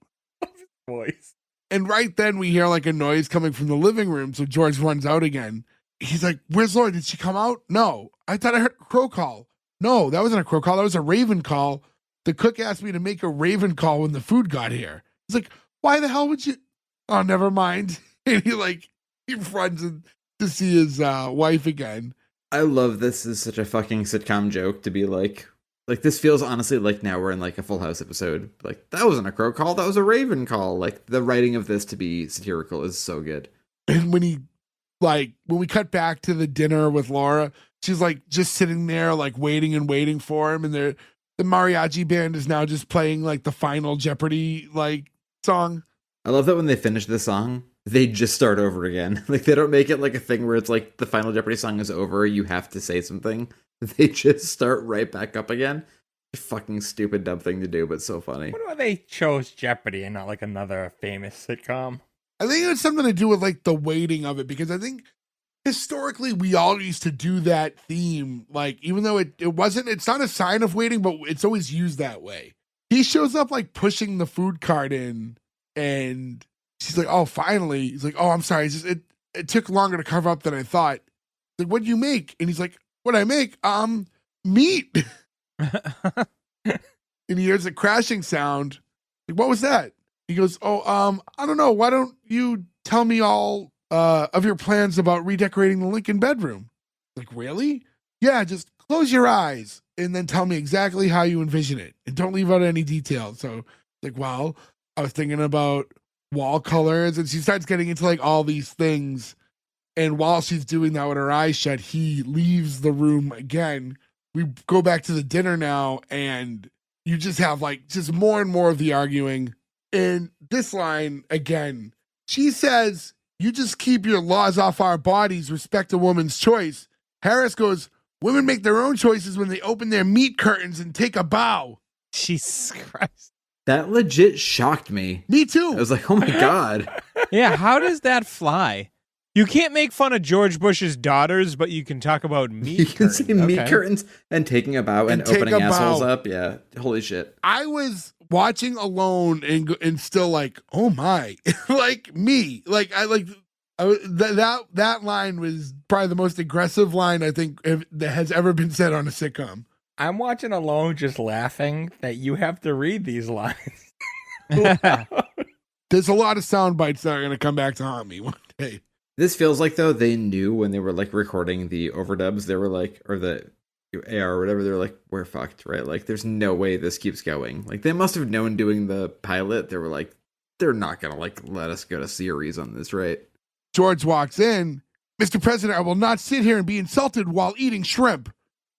Voice. And right then we hear like a noise coming from the living room. So George runs out again. He's like, where's Laura? Did she come out? No. I thought I heard a crow call. No, that wasn't a crow call. That was a raven call. The cook asked me to make a raven call when the food got here. He's like, why the hell would you? Oh, never mind. And he runs in to see his wife again. I love this is such a fucking sitcom joke to be like this feels honestly like now we're in like a Full House episode. Like that wasn't a crow call. That was a raven call. Like the writing of this to be satirical is so good. And when we cut back to the dinner with Laura, she's like just sitting there, like waiting for him. And the mariachi band is now just playing like the final Jeopardy like song. I love that when they finish the song, they just start over again. Like they don't make it like a thing where it's like the final Jeopardy song is over. You have to say something. They just start right back up again. Fucking stupid, dumb thing to do, but so funny. I wonder why they chose Jeopardy and not like another famous sitcom. I think it's something to do with like the weighting of it, because I think historically we all used to do that theme. Like, even though it's not a sign of waiting, but it's always used that way. He shows up like pushing the food cart in, and she's like, oh, finally. He's like, oh, I'm sorry. It took longer to cover up than I thought. Like, what do you make? And he's like, what I make? Meat. And he hears a crashing sound. Like, what was that? He goes, oh, I don't know. Why don't you tell me all of your plans about redecorating the Lincoln bedroom? Like, really? Yeah, just close your eyes and then tell me exactly how you envision it. And don't leave out any details. So, like, well, I was thinking about wall colors. And she starts getting into like all these things. And while she's doing that with her eyes shut, he leaves the room again. We go back to the dinner now, and you just have like just more and more of the arguing. And this line again, she says, you just keep your laws off our bodies, respect a woman's choice. Harris goes, women make their own choices when they open their meat curtains and take a bow. Jesus Christ. That legit shocked me. Me too. I was like, oh my God. Yeah, how does that fly? You can't make fun of George Bush's daughters, but you can talk about meat You can curtains. say meat curtains and taking a bow and opening assholes up. Yeah. Holy shit. I was watching alone and still like, oh my, like me, like that line was probably the most aggressive line I think that has ever been said on a sitcom. I'm watching alone just laughing that you have to read these lines. There's a lot of sound bites that are going to come back to haunt me one day. Okay. This feels like, though, they knew when they were like recording the overdubs, they were like, or the AR or whatever, they're like, we're fucked, right? Like, there's no way this keeps going. Like, they must have known doing the pilot. They were like, they're not gonna like let us go to series on this, right? George walks in. Mr. President, I will not sit here and be insulted while eating shrimp.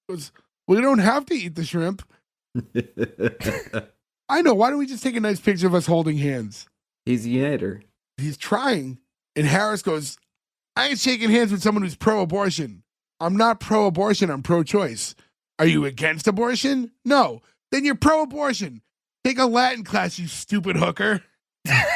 He goes, well, you don't have to eat the shrimp. I know. Why don't we just take a nice picture of us holding hands? He's a uniter. He's trying. And Harris goes, I ain't shaking hands with someone who's pro-abortion. I'm not pro-abortion. I'm pro-choice. Are you against abortion? No. Then you're pro-abortion. Take a Latin class, you stupid hooker.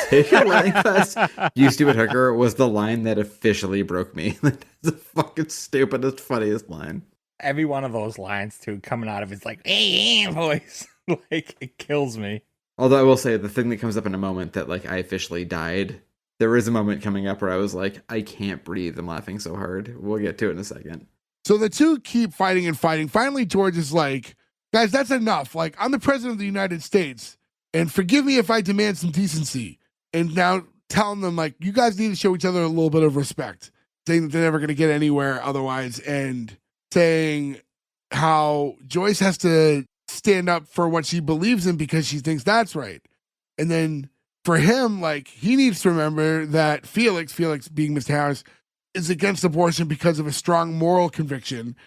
Take a Latin class, you stupid hooker, was the line that officially broke me. That's the fucking stupidest, funniest line. Every one of those lines, too, coming out of his like, hey, voice. Like, it kills me. Although I will say, the thing that comes up in a moment that, like, I officially died, there is a moment coming up where I was like, I can't breathe. I'm laughing so hard. We'll get to it in a second. So the two keep fighting and fighting. Finally, George is like, guys, that's enough. Like, I'm the president of the United States, and forgive me if I demand some decency. And now telling them, like, you guys need to show each other a little bit of respect, saying that they're never going to get anywhere otherwise, and saying how Joyce has to stand up for what she believes in because she thinks that's right. And then for him, like, he needs to remember that Felix being Mr. Harris, is against abortion because of a strong moral conviction.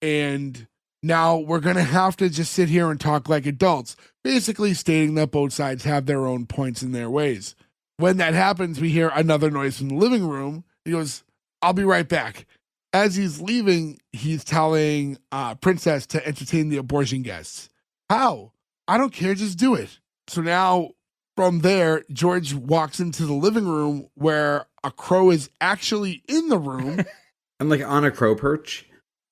And now we're going to have to just sit here and talk like adults, basically stating that both sides have their own points in their ways. When that happens, we hear another noise from the living room. He goes, I'll be right back. As he's leaving, he's telling Princess to entertain the abortion guests. How? I don't care, just do it. So now, from there, George walks into the living room where a crow is actually in the room. I'm like on a crow perch.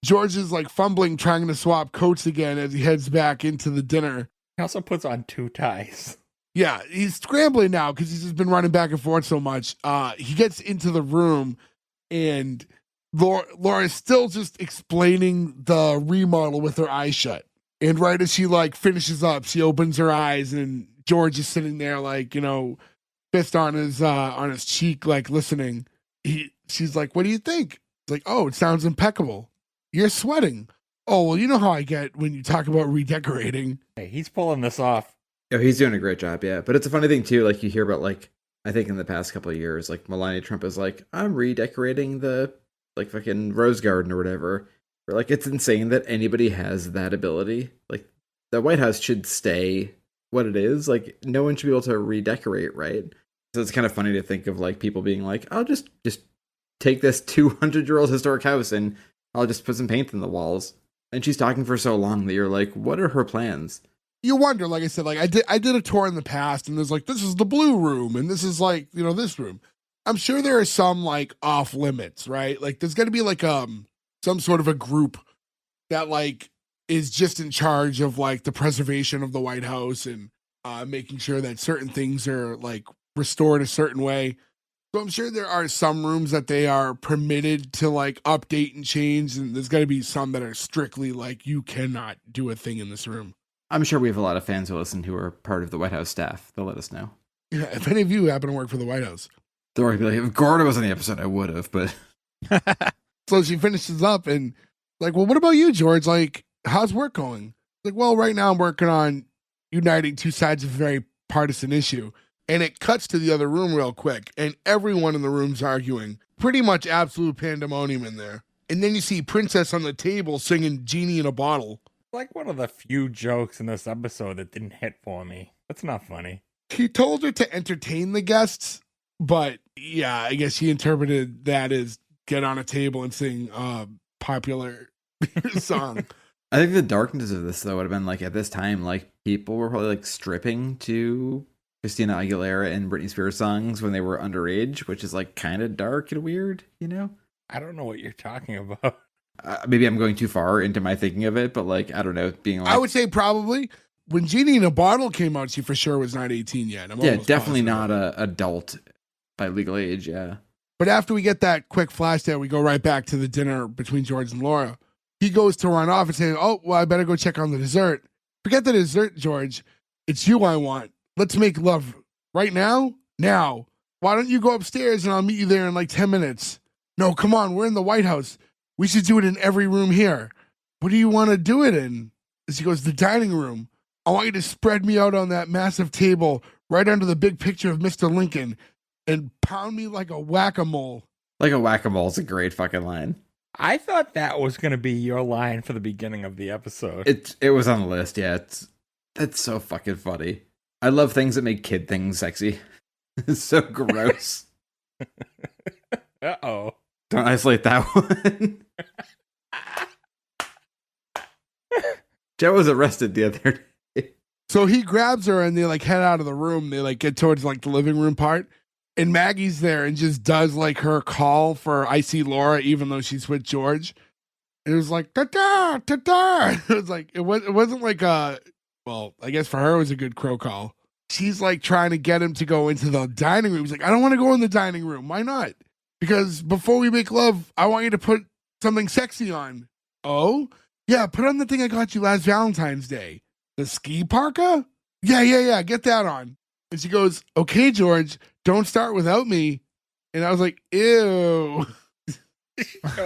George is like fumbling, trying to swap coats again as he heads back into the dinner. He also puts on 2 ties. Yeah, he's scrambling now because he's just been running back and forth so much. He gets into the room and Laura is still just explaining the remodel with her eyes shut. And right as she like finishes up, she opens her eyes and George is sitting there like, you know, fist on his cheek, like listening. She's like, what do you think? It's like, oh, it sounds impeccable. You're sweating. Oh, well, you know how I get when you talk about redecorating. Hey, he's pulling this off. Oh, he's doing a great job, yeah. But it's a funny thing, too, like, you hear about, like, I think in the past couple of years, like, Melania Trump is like, I'm redecorating the, like, fucking Rose Garden or whatever. Or, like, it's insane that anybody has that ability. Like, the White House should stay what it is. Like, no one should be able to redecorate, right? So it's kind of funny to think of, like, people being like, I'll just take this 200-year-old historic house and I'll just put some paint in the walls. And she's talking for so long that you're like, what are her plans? You wonder, like I said, like I did a tour in the past and there's like, this is the blue room and this is like, you know, this room. I'm sure there are some like off limits, right? Like there's going to be like some sort of a group that like is just in charge of like the preservation of the White House and making sure that certain things are like restored a certain way. So I'm sure there are some rooms that they are permitted to like update and change. And there's got to be some that are strictly like, you cannot do a thing in this room. I'm sure we have a lot of fans who listen who are part of the White House staff. They'll let us know. Yeah, if any of you happen to work for the White House. They're going to be like, if Gorda was on the episode, I would have, but... So she finishes up and like, well, what about you, George? Like, how's work going? Like, well, right now I'm working on uniting two sides of a very partisan issue. And it cuts to the other room real quick. And everyone in the room's arguing. Pretty much absolute pandemonium in there. And then you see Princess on the table singing Genie in a Bottle. Like one of the few jokes in this episode that didn't hit for me. That's not funny. He told her to entertain the guests. But yeah, I guess he interpreted that as get on a table and sing a popular song. I think the darkness of this, though, would have been like at this time, like people were probably like stripping to Christina Aguilera and Britney Spears songs when they were underage, which is like kind of dark and weird, you know? I don't know what you're talking about. Maybe I'm going too far into my thinking of it, but like, I don't know, being like... I would say probably. When Genie in a Bottle came out, she for sure was not 18 yet. Yeah, definitely not a adult by legal age, yeah. But after we get that quick flash there, we go right back to the dinner between George and Laura. He goes to run off and say, oh, well, I better go check on the dessert. Forget the dessert, George. It's you I want. Let's make love right now. Now. why don't you go upstairs and I'll meet you there in like 10 minutes? No, come on, we're in the White House. We should do it in every room here. What do you want to do it in? She goes, the dining room. I want you to spread me out on that massive table right under the big picture of Mr. Lincoln and pound me like a whack-a-mole. Like a whack-a-mole is a great fucking line. I thought that was going to be your line for the beginning of the episode. It was on the list, yeah. That's so fucking funny. I love things that make kid things sexy. It's so gross. Uh-oh. Don't isolate that one. Joe was arrested the other day. So he grabs her and they like head out of the room. They like get towards like the living room part. And Maggie's there and just does like her call for I See Laura, even though she's with George. And it was like, ta-da, ta-da. It was like, it wasn't like well, I guess for her it was a good crow call. She's like trying to get him to go into the dining room. He's like, I don't want to go in the dining room. Why not? Because before we make love, I want you to put something sexy on. Oh? Yeah, put on the thing I got you last Valentine's Day. The ski parka? Yeah, get that on. And she goes, okay, George, don't start without me. And I was like, ew.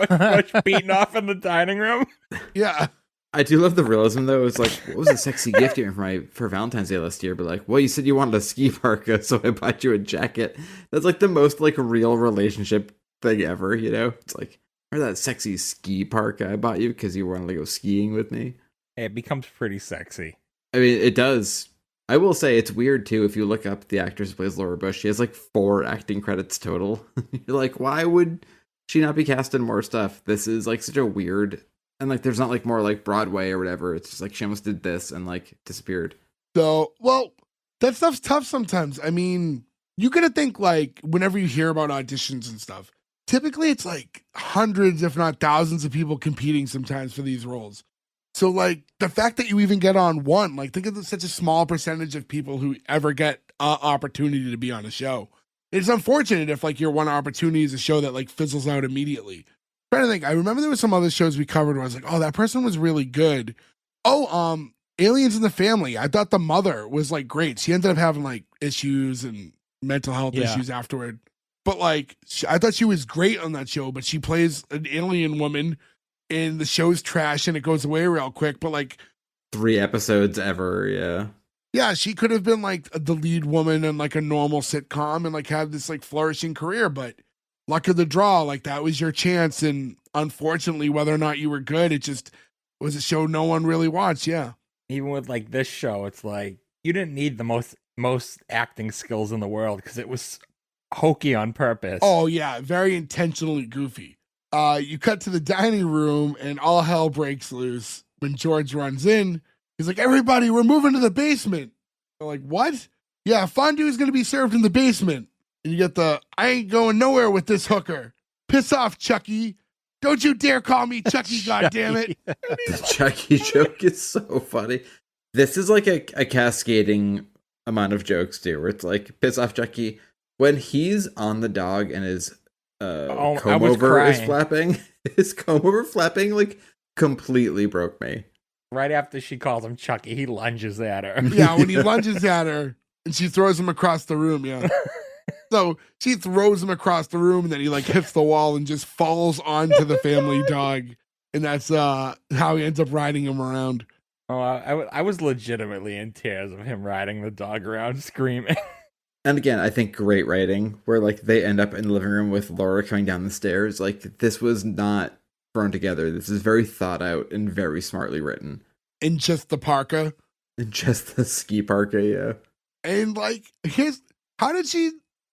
George beaten off in the dining room. Yeah. I do love the realism, though. It's like, what was a sexy gift you for Valentine's Day last year? But like, well, you said you wanted a ski parka, so I bought you a jacket. That's like the most like real relationship thing ever, you know? It's like, remember that sexy ski parka I bought you because you wanted to go skiing with me? It becomes pretty sexy. I mean, it does. I will say it's weird, too, if you look up the actress who plays Laura Bush. She has like 4 acting credits total. You're like, why would she not be cast in more stuff? This is like such a weird... And like, there's not like more like Broadway or whatever. It's just like she almost did this and like disappeared. So, well, that stuff's tough sometimes. I mean, you gotta think like whenever you hear about auditions and stuff, typically it's like hundreds, if not thousands of people competing sometimes for these roles. So like the fact that you even get on one, like think of such a small percentage of people who ever get an opportunity to be on a show. It's unfortunate if like your one opportunity is a show that like fizzles out immediately. Trying to think, I remember there was some other shows we covered where I was like, oh, that person was really good. Oh, Aliens in the Family. I thought the mother was like great. She ended up having like issues and mental health issues afterward. But like, I thought she was great on that show, but she plays an alien woman and the show's trash and it goes away real quick. But like 3 episodes ever, yeah. Yeah, she could have been like the lead woman in like a normal sitcom and like had this like flourishing career, but luck of the draw, like that was your chance. And unfortunately, whether or not you were good, it just was a show no one really watched. Yeah. Even with like this show, it's like you didn't need the most acting skills in the world because it was hokey on purpose. Oh yeah, very intentionally goofy. You cut to the dining room and all hell breaks loose when George runs in. He's like, everybody, we're moving to the basement. They're like, what? Yeah, fondue is going to be served in the basement. And you get the, I ain't going nowhere with this hooker. Piss off, Chucky. Don't you dare call me Chucky, goddammit. The Chucky joke is so funny. This is like a cascading amount of jokes, too, where it's like, piss off, Chucky. When he's on the dog and his comb over is flapping, his comb over flapping, like, completely broke me. Right after she calls him Chucky, he lunges at her. Yeah, when he lunges at her and she throws him across the room, yeah. So she throws him across the room and then he like hits the wall and just falls onto the family dog. And that's how he ends up riding him around. Oh, I was legitimately in tears of him riding the dog around screaming. And again, I think great writing where like they end up in the living room with Laura coming down the stairs. Like this was not thrown together. This is very thought out and very smartly written. In just the parka. In just the ski parka, yeah. And like,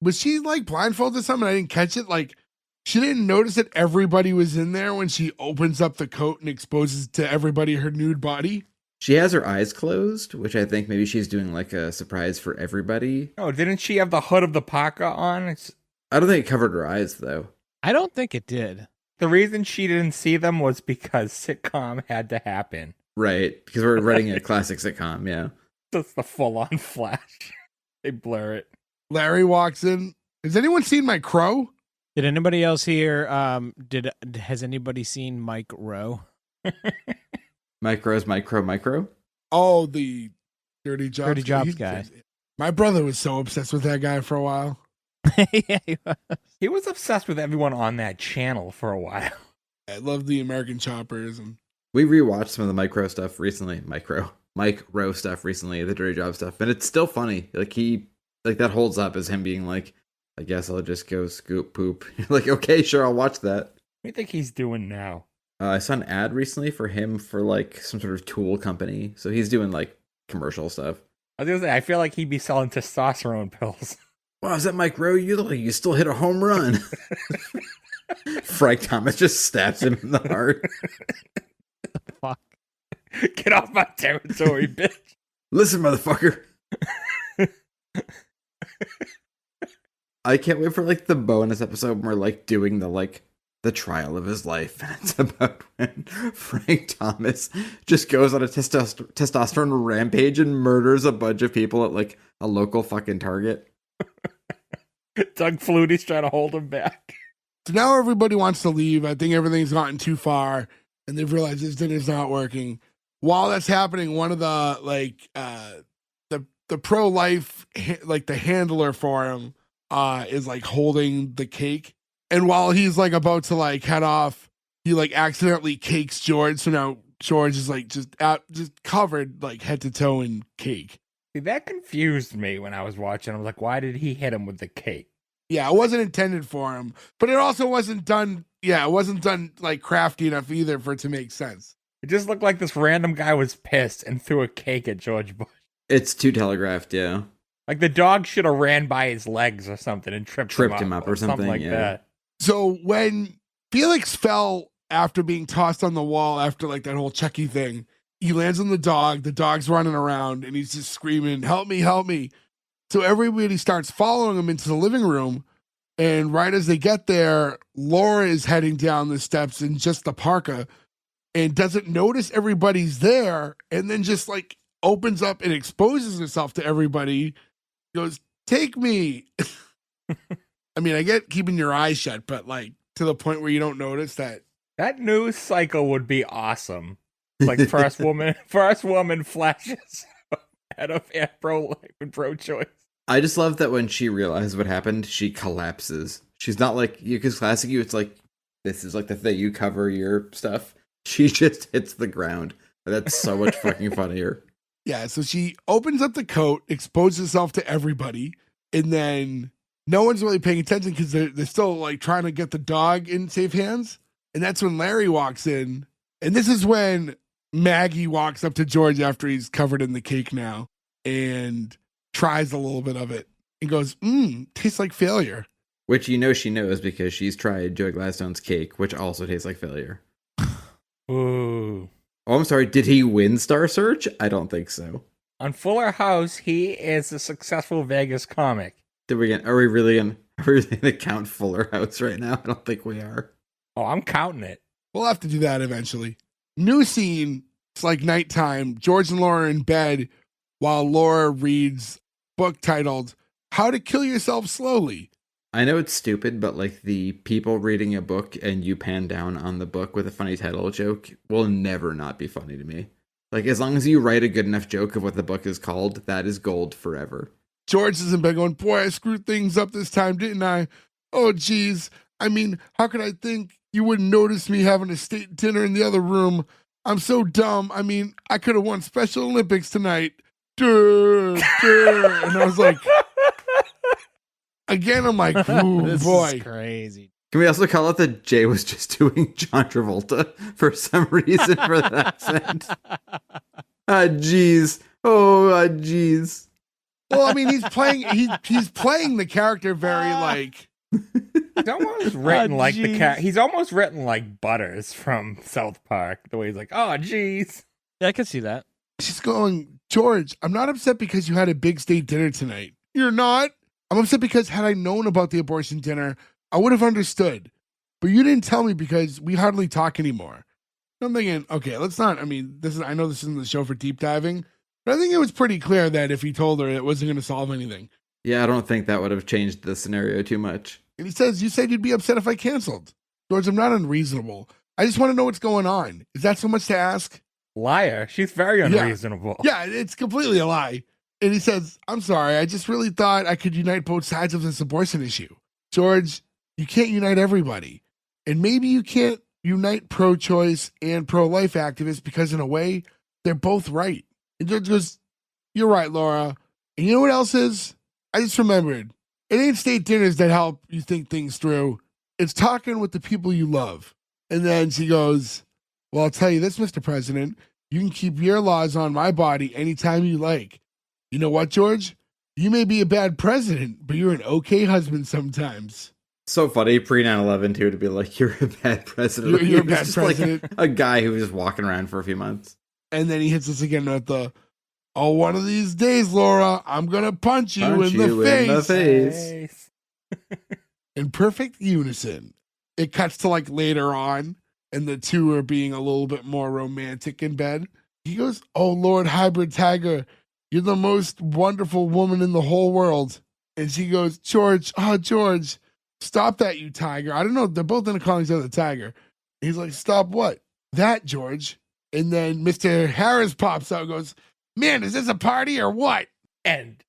was she like blindfolded or something? I didn't catch it. Like, she didn't notice that everybody was in there when she opens up the coat and exposes to everybody her nude body. She has her eyes closed, which I think maybe she's doing like a surprise for everybody. Oh, didn't she have the hood of the parka on? I don't think it covered her eyes, though. I don't think it did. The reason she didn't see them was because sitcom had to happen. Right, because we're writing a classic sitcom, yeah. That's the full-on flash. They blur it. Larry walks in. Has anyone seen my crow? Did anybody else here? Has anybody seen Mike Rowe? Micro. Oh, the Dirty Jobs Dirty Jobs guy. My brother was so obsessed with that guy for a while. Yeah, he was. He was obsessed with everyone on that channel for a while. I love the American Choppers. And We rewatched some of the Mike Rowe stuff recently. Mike Rowe stuff recently, the Dirty Job stuff, and it's still funny. Like that holds up as him being like, I guess I'll just go scoop poop. Like, okay, sure, I'll watch that. What do you think he's doing now? I saw an ad recently for him for like some sort of tool company, so he's doing like commercial stuff. I was gonna say, I feel like he'd be selling testosterone pills. Wow, is that Mike Rowe? You look like you still hit a home run. Frank Thomas just stabs him in the heart. Fuck. Get off my territory, bitch. Listen, motherfucker. I can't wait for like the bonus episode where we're like doing the trial of his life, and it's about when Frank Thomas just goes on a testosterone rampage and murders a bunch of people at like a local fucking Target. Doug Flutie's trying to hold him back. so now everybody wants to leave. I think everything's gotten too far, and they've realized this dinner's not working. While that's happening, one of the the pro-life like the handler for him is like holding the cake, and while he's like about to like head off, he like accidentally cakes George. So now George is like just covered like head to toe in cake. See, that confused me when I was watching. I was like, why did he hit him with the cake? Yeah, it wasn't intended for him, but it also wasn't done. Yeah, it wasn't done like crafty enough either for it to make sense. It just looked like this random guy was pissed and threw a cake at George Bush. It's too telegraphed, yeah. Like the dog should have ran by his legs or something and tripped him up or something like yeah. that. So when Felix fell after being tossed on the wall after like that whole Chucky thing, he lands on the dog. The dog's running around and he's just screaming, "Help me, help me." So everybody starts following him into the living room. And right as they get there, Laura is heading down the steps in just the parka and doesn't notice everybody's there. And then just like opens up and exposes herself to everybody. Goes, "Take me." I mean, I get keeping your eyes shut, but like to the point where you don't notice that. That news cycle would be awesome. Like first woman flashes out of pro-life and pro-choice. I just love that when she realizes what happened, she collapses. She's not like you, because classic you, it's like this is like the thing you cover your stuff. She just hits the ground. That's so much fucking funnier. Yeah, so she opens up the coat, exposes herself to everybody, and then no one's really paying attention because they're still like trying to get the dog in safe hands. And that's when Larry walks in. And this is when Maggie walks up to George after he's covered in the cake now and tries a little bit of it and goes, tastes like failure. Which you know she knows because she's tried Joey Gladstone's cake, which also tastes like failure. Ooh. Oh, I'm sorry. Did he win Star Search? I don't think so. On Fuller House, he is a successful Vegas comic. Are we really gonna count Fuller House right now? I don't think we are. Oh, I'm counting it. We'll have to do that eventually. New scene. It's like nighttime. George and Laura are in bed while Laura reads a book titled "How to Kill Yourself Slowly." I know it's stupid, but like the people reading a book and you pan down on the book with a funny title joke will never not be funny to me. Like as long as you write a good enough joke of what the book is called, that is gold forever. George is in bed going, "Boy, I screwed things up this time, didn't I? Oh, geez. I mean, how could I think you wouldn't notice me having a state dinner in the other room? I'm so dumb. I mean, I could have won Special Olympics tonight." Duh, duh. And I was like, again, I'm like, ooh, This boy. is crazy. Can we also call it that Jay was just doing John Travolta for some reason for that accent? Ah, jeez. Oh, jeez. Well, I mean, he's playing the character very like. He's almost written like the jeez. cat. He's almost written like Butters from South Park. The way he's like, "Oh, jeez." Yeah, I can see that. She's going, "George, I'm not upset because you had a big state dinner tonight." "You're not?" "I'm upset because had I known about the abortion dinner, I would have understood. But you didn't tell me because we hardly talk anymore." I'm thinking, okay, let's not. I mean, I know this isn't the show for deep diving, but I think it was pretty clear that if he told her, it wasn't going to solve anything. Yeah, I don't think that would have changed the scenario too much. And he says, "You said you'd be upset if I canceled." "George, I'm not unreasonable. I just want to know what's going on. Is that so much to ask?" Liar. She's very unreasonable. Yeah, it's completely a lie. And he says, I'm sorry, I just really thought I could unite both sides of this abortion issue. George, you can't unite everybody. And maybe you can't unite pro-choice and pro-life activists because in a way, they're both right. And George goes, you're right, Laura. And you know what else is? I just remembered. It ain't state dinners that help you think things through. It's talking with the people you love. And then she goes, well, I'll tell you this, Mr. President. You can keep your laws on my body anytime you like. You know what, George? You may be a bad president, but you're an okay husband sometimes. So funny, pre 9/11 too, to be like, you're a bad president. You're a He was bad just president. Like a guy who was just walking around for a few months. And then he hits us again with the, oh, one of these days, Laura, I'm going to punch you in the face. In perfect unison. It cuts to like later on, and the two are being a little bit more romantic in bed. He goes, oh, Lord Hybrid Tiger, you're the most wonderful woman in the whole world. And she goes, George, stop that, you tiger. I don't know. They're both going to call each other tiger. He's like, stop what? That, George. And then Mr. Harris pops out and goes, man, is this a party or what? End.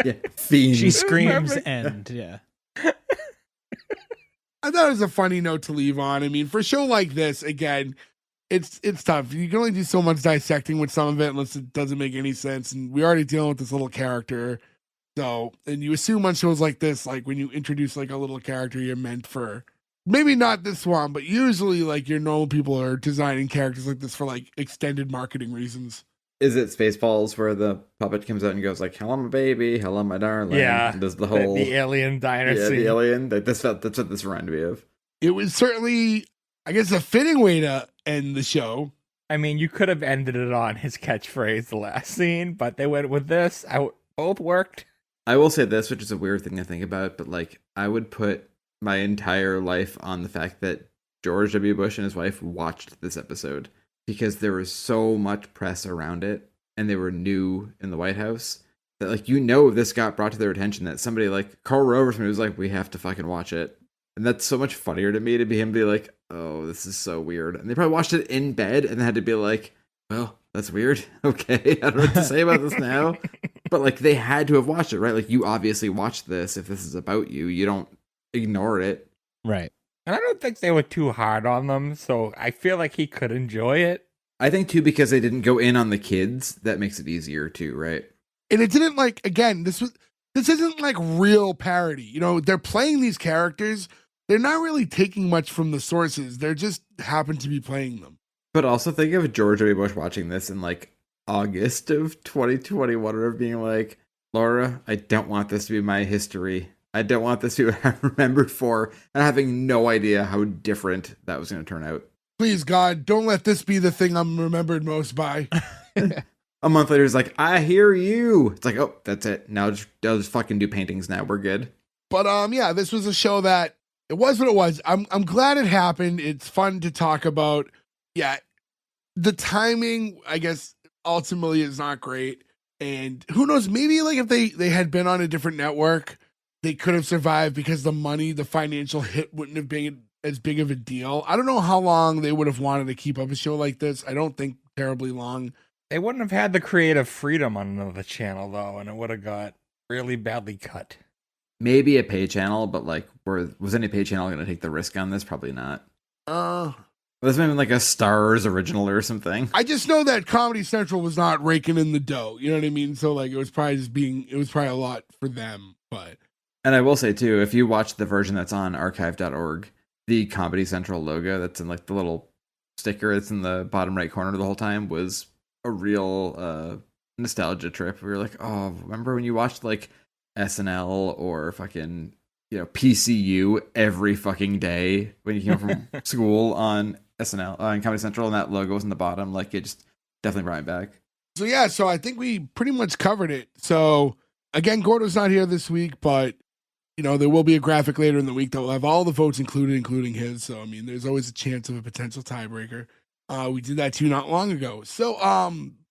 Yeah, fiend. She screams end. Yeah. I thought it was a funny note to leave on. I mean, for a show like this, again, it's tough. You can only do so much dissecting with some of it unless it doesn't make any sense. And we're already dealing with this little character. So, and you assume on shows like this, like when you introduce like a little character, you're meant for maybe not this one, but usually like your normal people are designing characters like this for like extended marketing reasons. Is it Spaceballs where the puppet comes out and goes like, hello, my baby, hello, my darling? Yeah. And does the whole... The alien diner yeah, scene. the alien. That's what this reminded me of. It was certainly, I guess, a fitting way to end the show. I mean, you could have ended it on his catchphrase, the last scene, but they went with this. Both worked. I will say this, which is a weird thing to think about, but like, I would put my entire life on the fact that George W. Bush and his wife watched this episode because there was so much press around it and they were new in the White House that, like, this got brought to their attention that somebody like Carl Roberson was like, we have to fucking watch it. And that's so much funnier to me to be him be like, oh, this is so weird. And they probably watched it in bed and had to be like, well, that's weird. Okay, I don't know what to say about this now. But like, they had to have watched it, right? Like, you obviously watched this. If this is about you, you don't ignore it. Right. And I don't think they were too hard on them, so I feel like he could enjoy it. I think too, because they didn't go in on the kids, that makes it easier too, right? And it didn't like, again, this isn't like real parody. You know, they're playing these characters. They're not really taking much from the sources. They're just happen to be playing them. But also think of George W. Bush watching this in like August of 2021 or being like, Laura, I don't want this to be my history. I don't want this to be what I'm remembered for, and having no idea how different that was going to turn out. Please, God, don't let this be the thing I'm remembered most by. A month later, he's like, I hear you. It's like, oh, that's it. Now I'll just fucking do paintings now. We're good. But yeah, this was a show that it was what it was. I'm glad it happened. It's fun to talk about. Yeah, the timing, I guess, ultimately is not great. And who knows, maybe like if they had been on a different network, they could have survived because the financial hit wouldn't have been as big of a deal. I don't know how long they would have wanted to keep up a show like this. I don't think terribly long. They wouldn't have had the creative freedom on another channel, though, and it would have got really badly cut. Maybe a pay channel, but like, was any pay channel going to take the risk on this? Probably not. This might have been like a Starz original or something. I just know that Comedy Central was not raking in the dough. You know what I mean? So like, it was probably a lot for them, but. And I will say too, if you watch the version that's on archive.org, the Comedy Central logo that's in like the little sticker that's in the bottom right corner the whole time was a real nostalgia trip. We were like, oh, remember when you watched like SNL or fucking, PCU every fucking day when you came from school on SNL, on Comedy Central, and that logo was in the bottom? Like, it just definitely brought it back. So yeah, so I think we pretty much covered it. So again, Gordo's not here this week, but there will be a graphic later in the week that will have all the votes included, including his. So, I mean, there's always a chance of a potential tiebreaker. We did that too not long ago. So,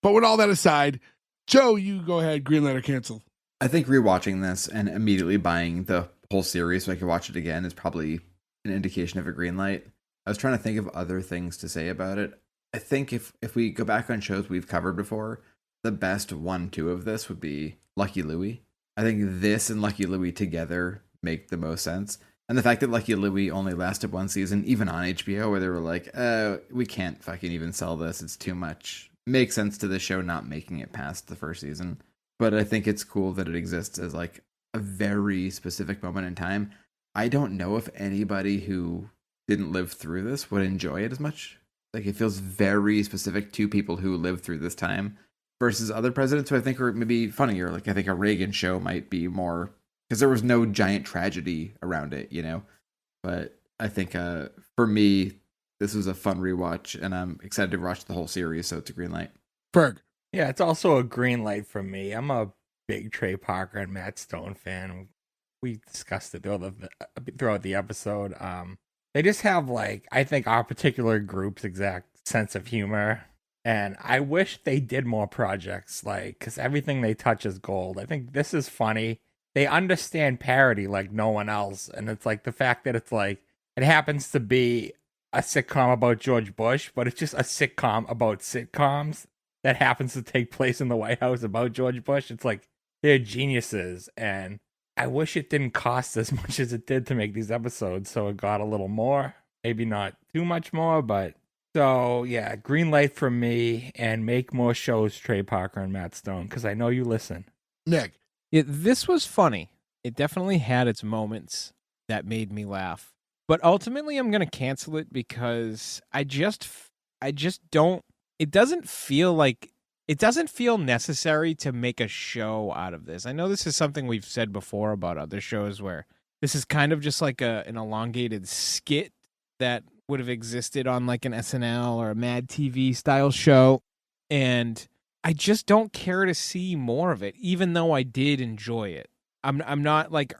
but with all that aside, Joe, you go ahead, greenlight or cancel. I think rewatching this and immediately buying the whole series so I can watch it again is probably an indication of a green light. I was trying to think of other things to say about it. I think if we go back on shows we've covered before, the best 1-2 of this would be Lucky Louie. I think this and Lucky Louie together make the most sense. And the fact that Lucky Louie only lasted one season, even on HBO, where they were like, we can't fucking even sell this. It's too much. Makes sense to the show not making it past the first season. But I think it's cool that it exists as like a very specific moment in time. I don't know if anybody who didn't live through this would enjoy it as much. Like, it feels very specific to people who lived through this time versus other presidents who I think are maybe funnier. Like, I think a Reagan show might be more, because there was no giant tragedy around it, you know? But I think for me, this was a fun rewatch, and I'm excited to watch the whole series, so it's a green light. Ferg. Yeah, it's also a green light for me. I'm a big Trey Parker and Matt Stone fan. We discussed it throughout the episode. They just have, like, I think our particular group's exact sense of humor. And I wish they did more projects, like, because everything they touch is gold. I think this is funny. They understand parody like no one else. And it's like the fact that it's like, it happens to be a sitcom about George Bush, but it's just a sitcom about sitcoms that happens to take place in the White House about George Bush. It's like, they're geniuses. And I wish it didn't cost as much as it did to make these episodes, so it got a little more. Maybe not too much more, but so yeah, green light from me, and make more shows, Trey Parker and Matt Stone, because I know you listen. Nick. Yeah, this was funny. It definitely had its moments that made me laugh. But ultimately, I'm going to cancel it because I just don't, it doesn't feel necessary to make a show out of this. I know this is something we've said before about other shows where this is kind of just like an elongated skit that would have existed on like an SNL or a Mad TV style show. And I just don't care to see more of it, even though I did enjoy it. I'm not like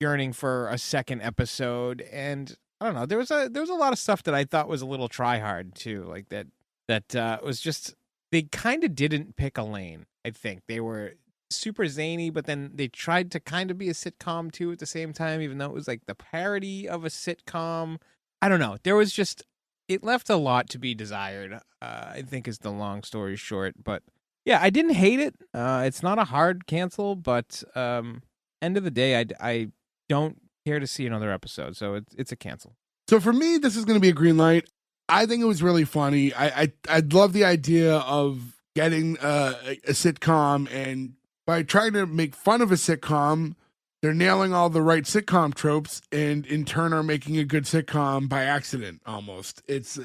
yearning for a second episode. And I don't know, there was a lot of stuff that I thought was a little try hard too. Like that was just, they kind of didn't pick a lane. I think they were super zany, but then they tried to kind of be a sitcom too at the same time, even though it was like the parody of a sitcom. I don't know. There was just, it left a lot to be desired, I think is the long story short. But yeah, I didn't hate it. It's not a hard cancel, but end of the day, I don't care to see another episode. So it's a cancel. So for me, this is going to be a green light. I think it was really funny. I'd love the idea of getting a sitcom, and by trying to make fun of a sitcom, they're nailing all the right sitcom tropes, and in turn are making a good sitcom by accident almost. It's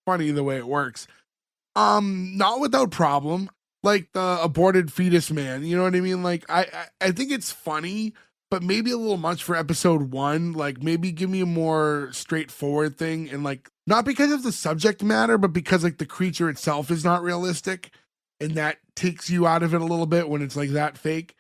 funny the way it works. Not without problem. Like the aborted fetus man, you know what I mean? Like I think it's funny, but maybe a little much for episode 1. Like, maybe give me a more straightforward thing, and like, not because of the subject matter, but because like the creature itself is not realistic, and that takes you out of it a little bit when it's like that fake.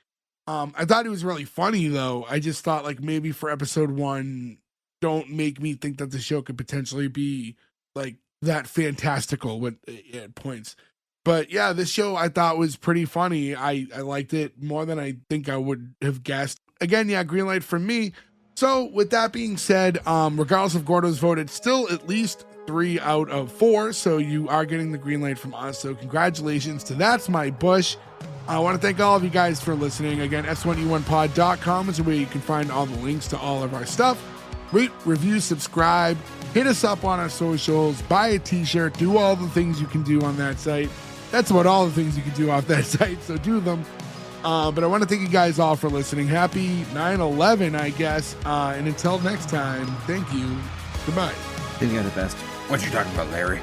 I thought it was really funny though. I just thought like maybe for episode 1, don't make me think that the show could potentially be like that fantastical at points. But yeah, this show I thought was pretty funny. I liked it more than I think I would have guessed. Again, yeah, green light from me. So with that being said, regardless of Gordo's vote, it's still at least 3 out of 4. So you are getting the green light from us. So congratulations to That's My Bush. I want to thank all of you guys for listening. Again, S1E1pod.com is where you can find all the links to all of our stuff. Rate, review, subscribe, hit us up on our socials, buy a t-shirt, do all the things you can do on that site. That's about all the things you can do off that site, so do them. But I want to thank you guys all for listening. Happy 9/11, I guess. And until next time, thank you. Goodbye. Think you got the best. What you talking about, Larry?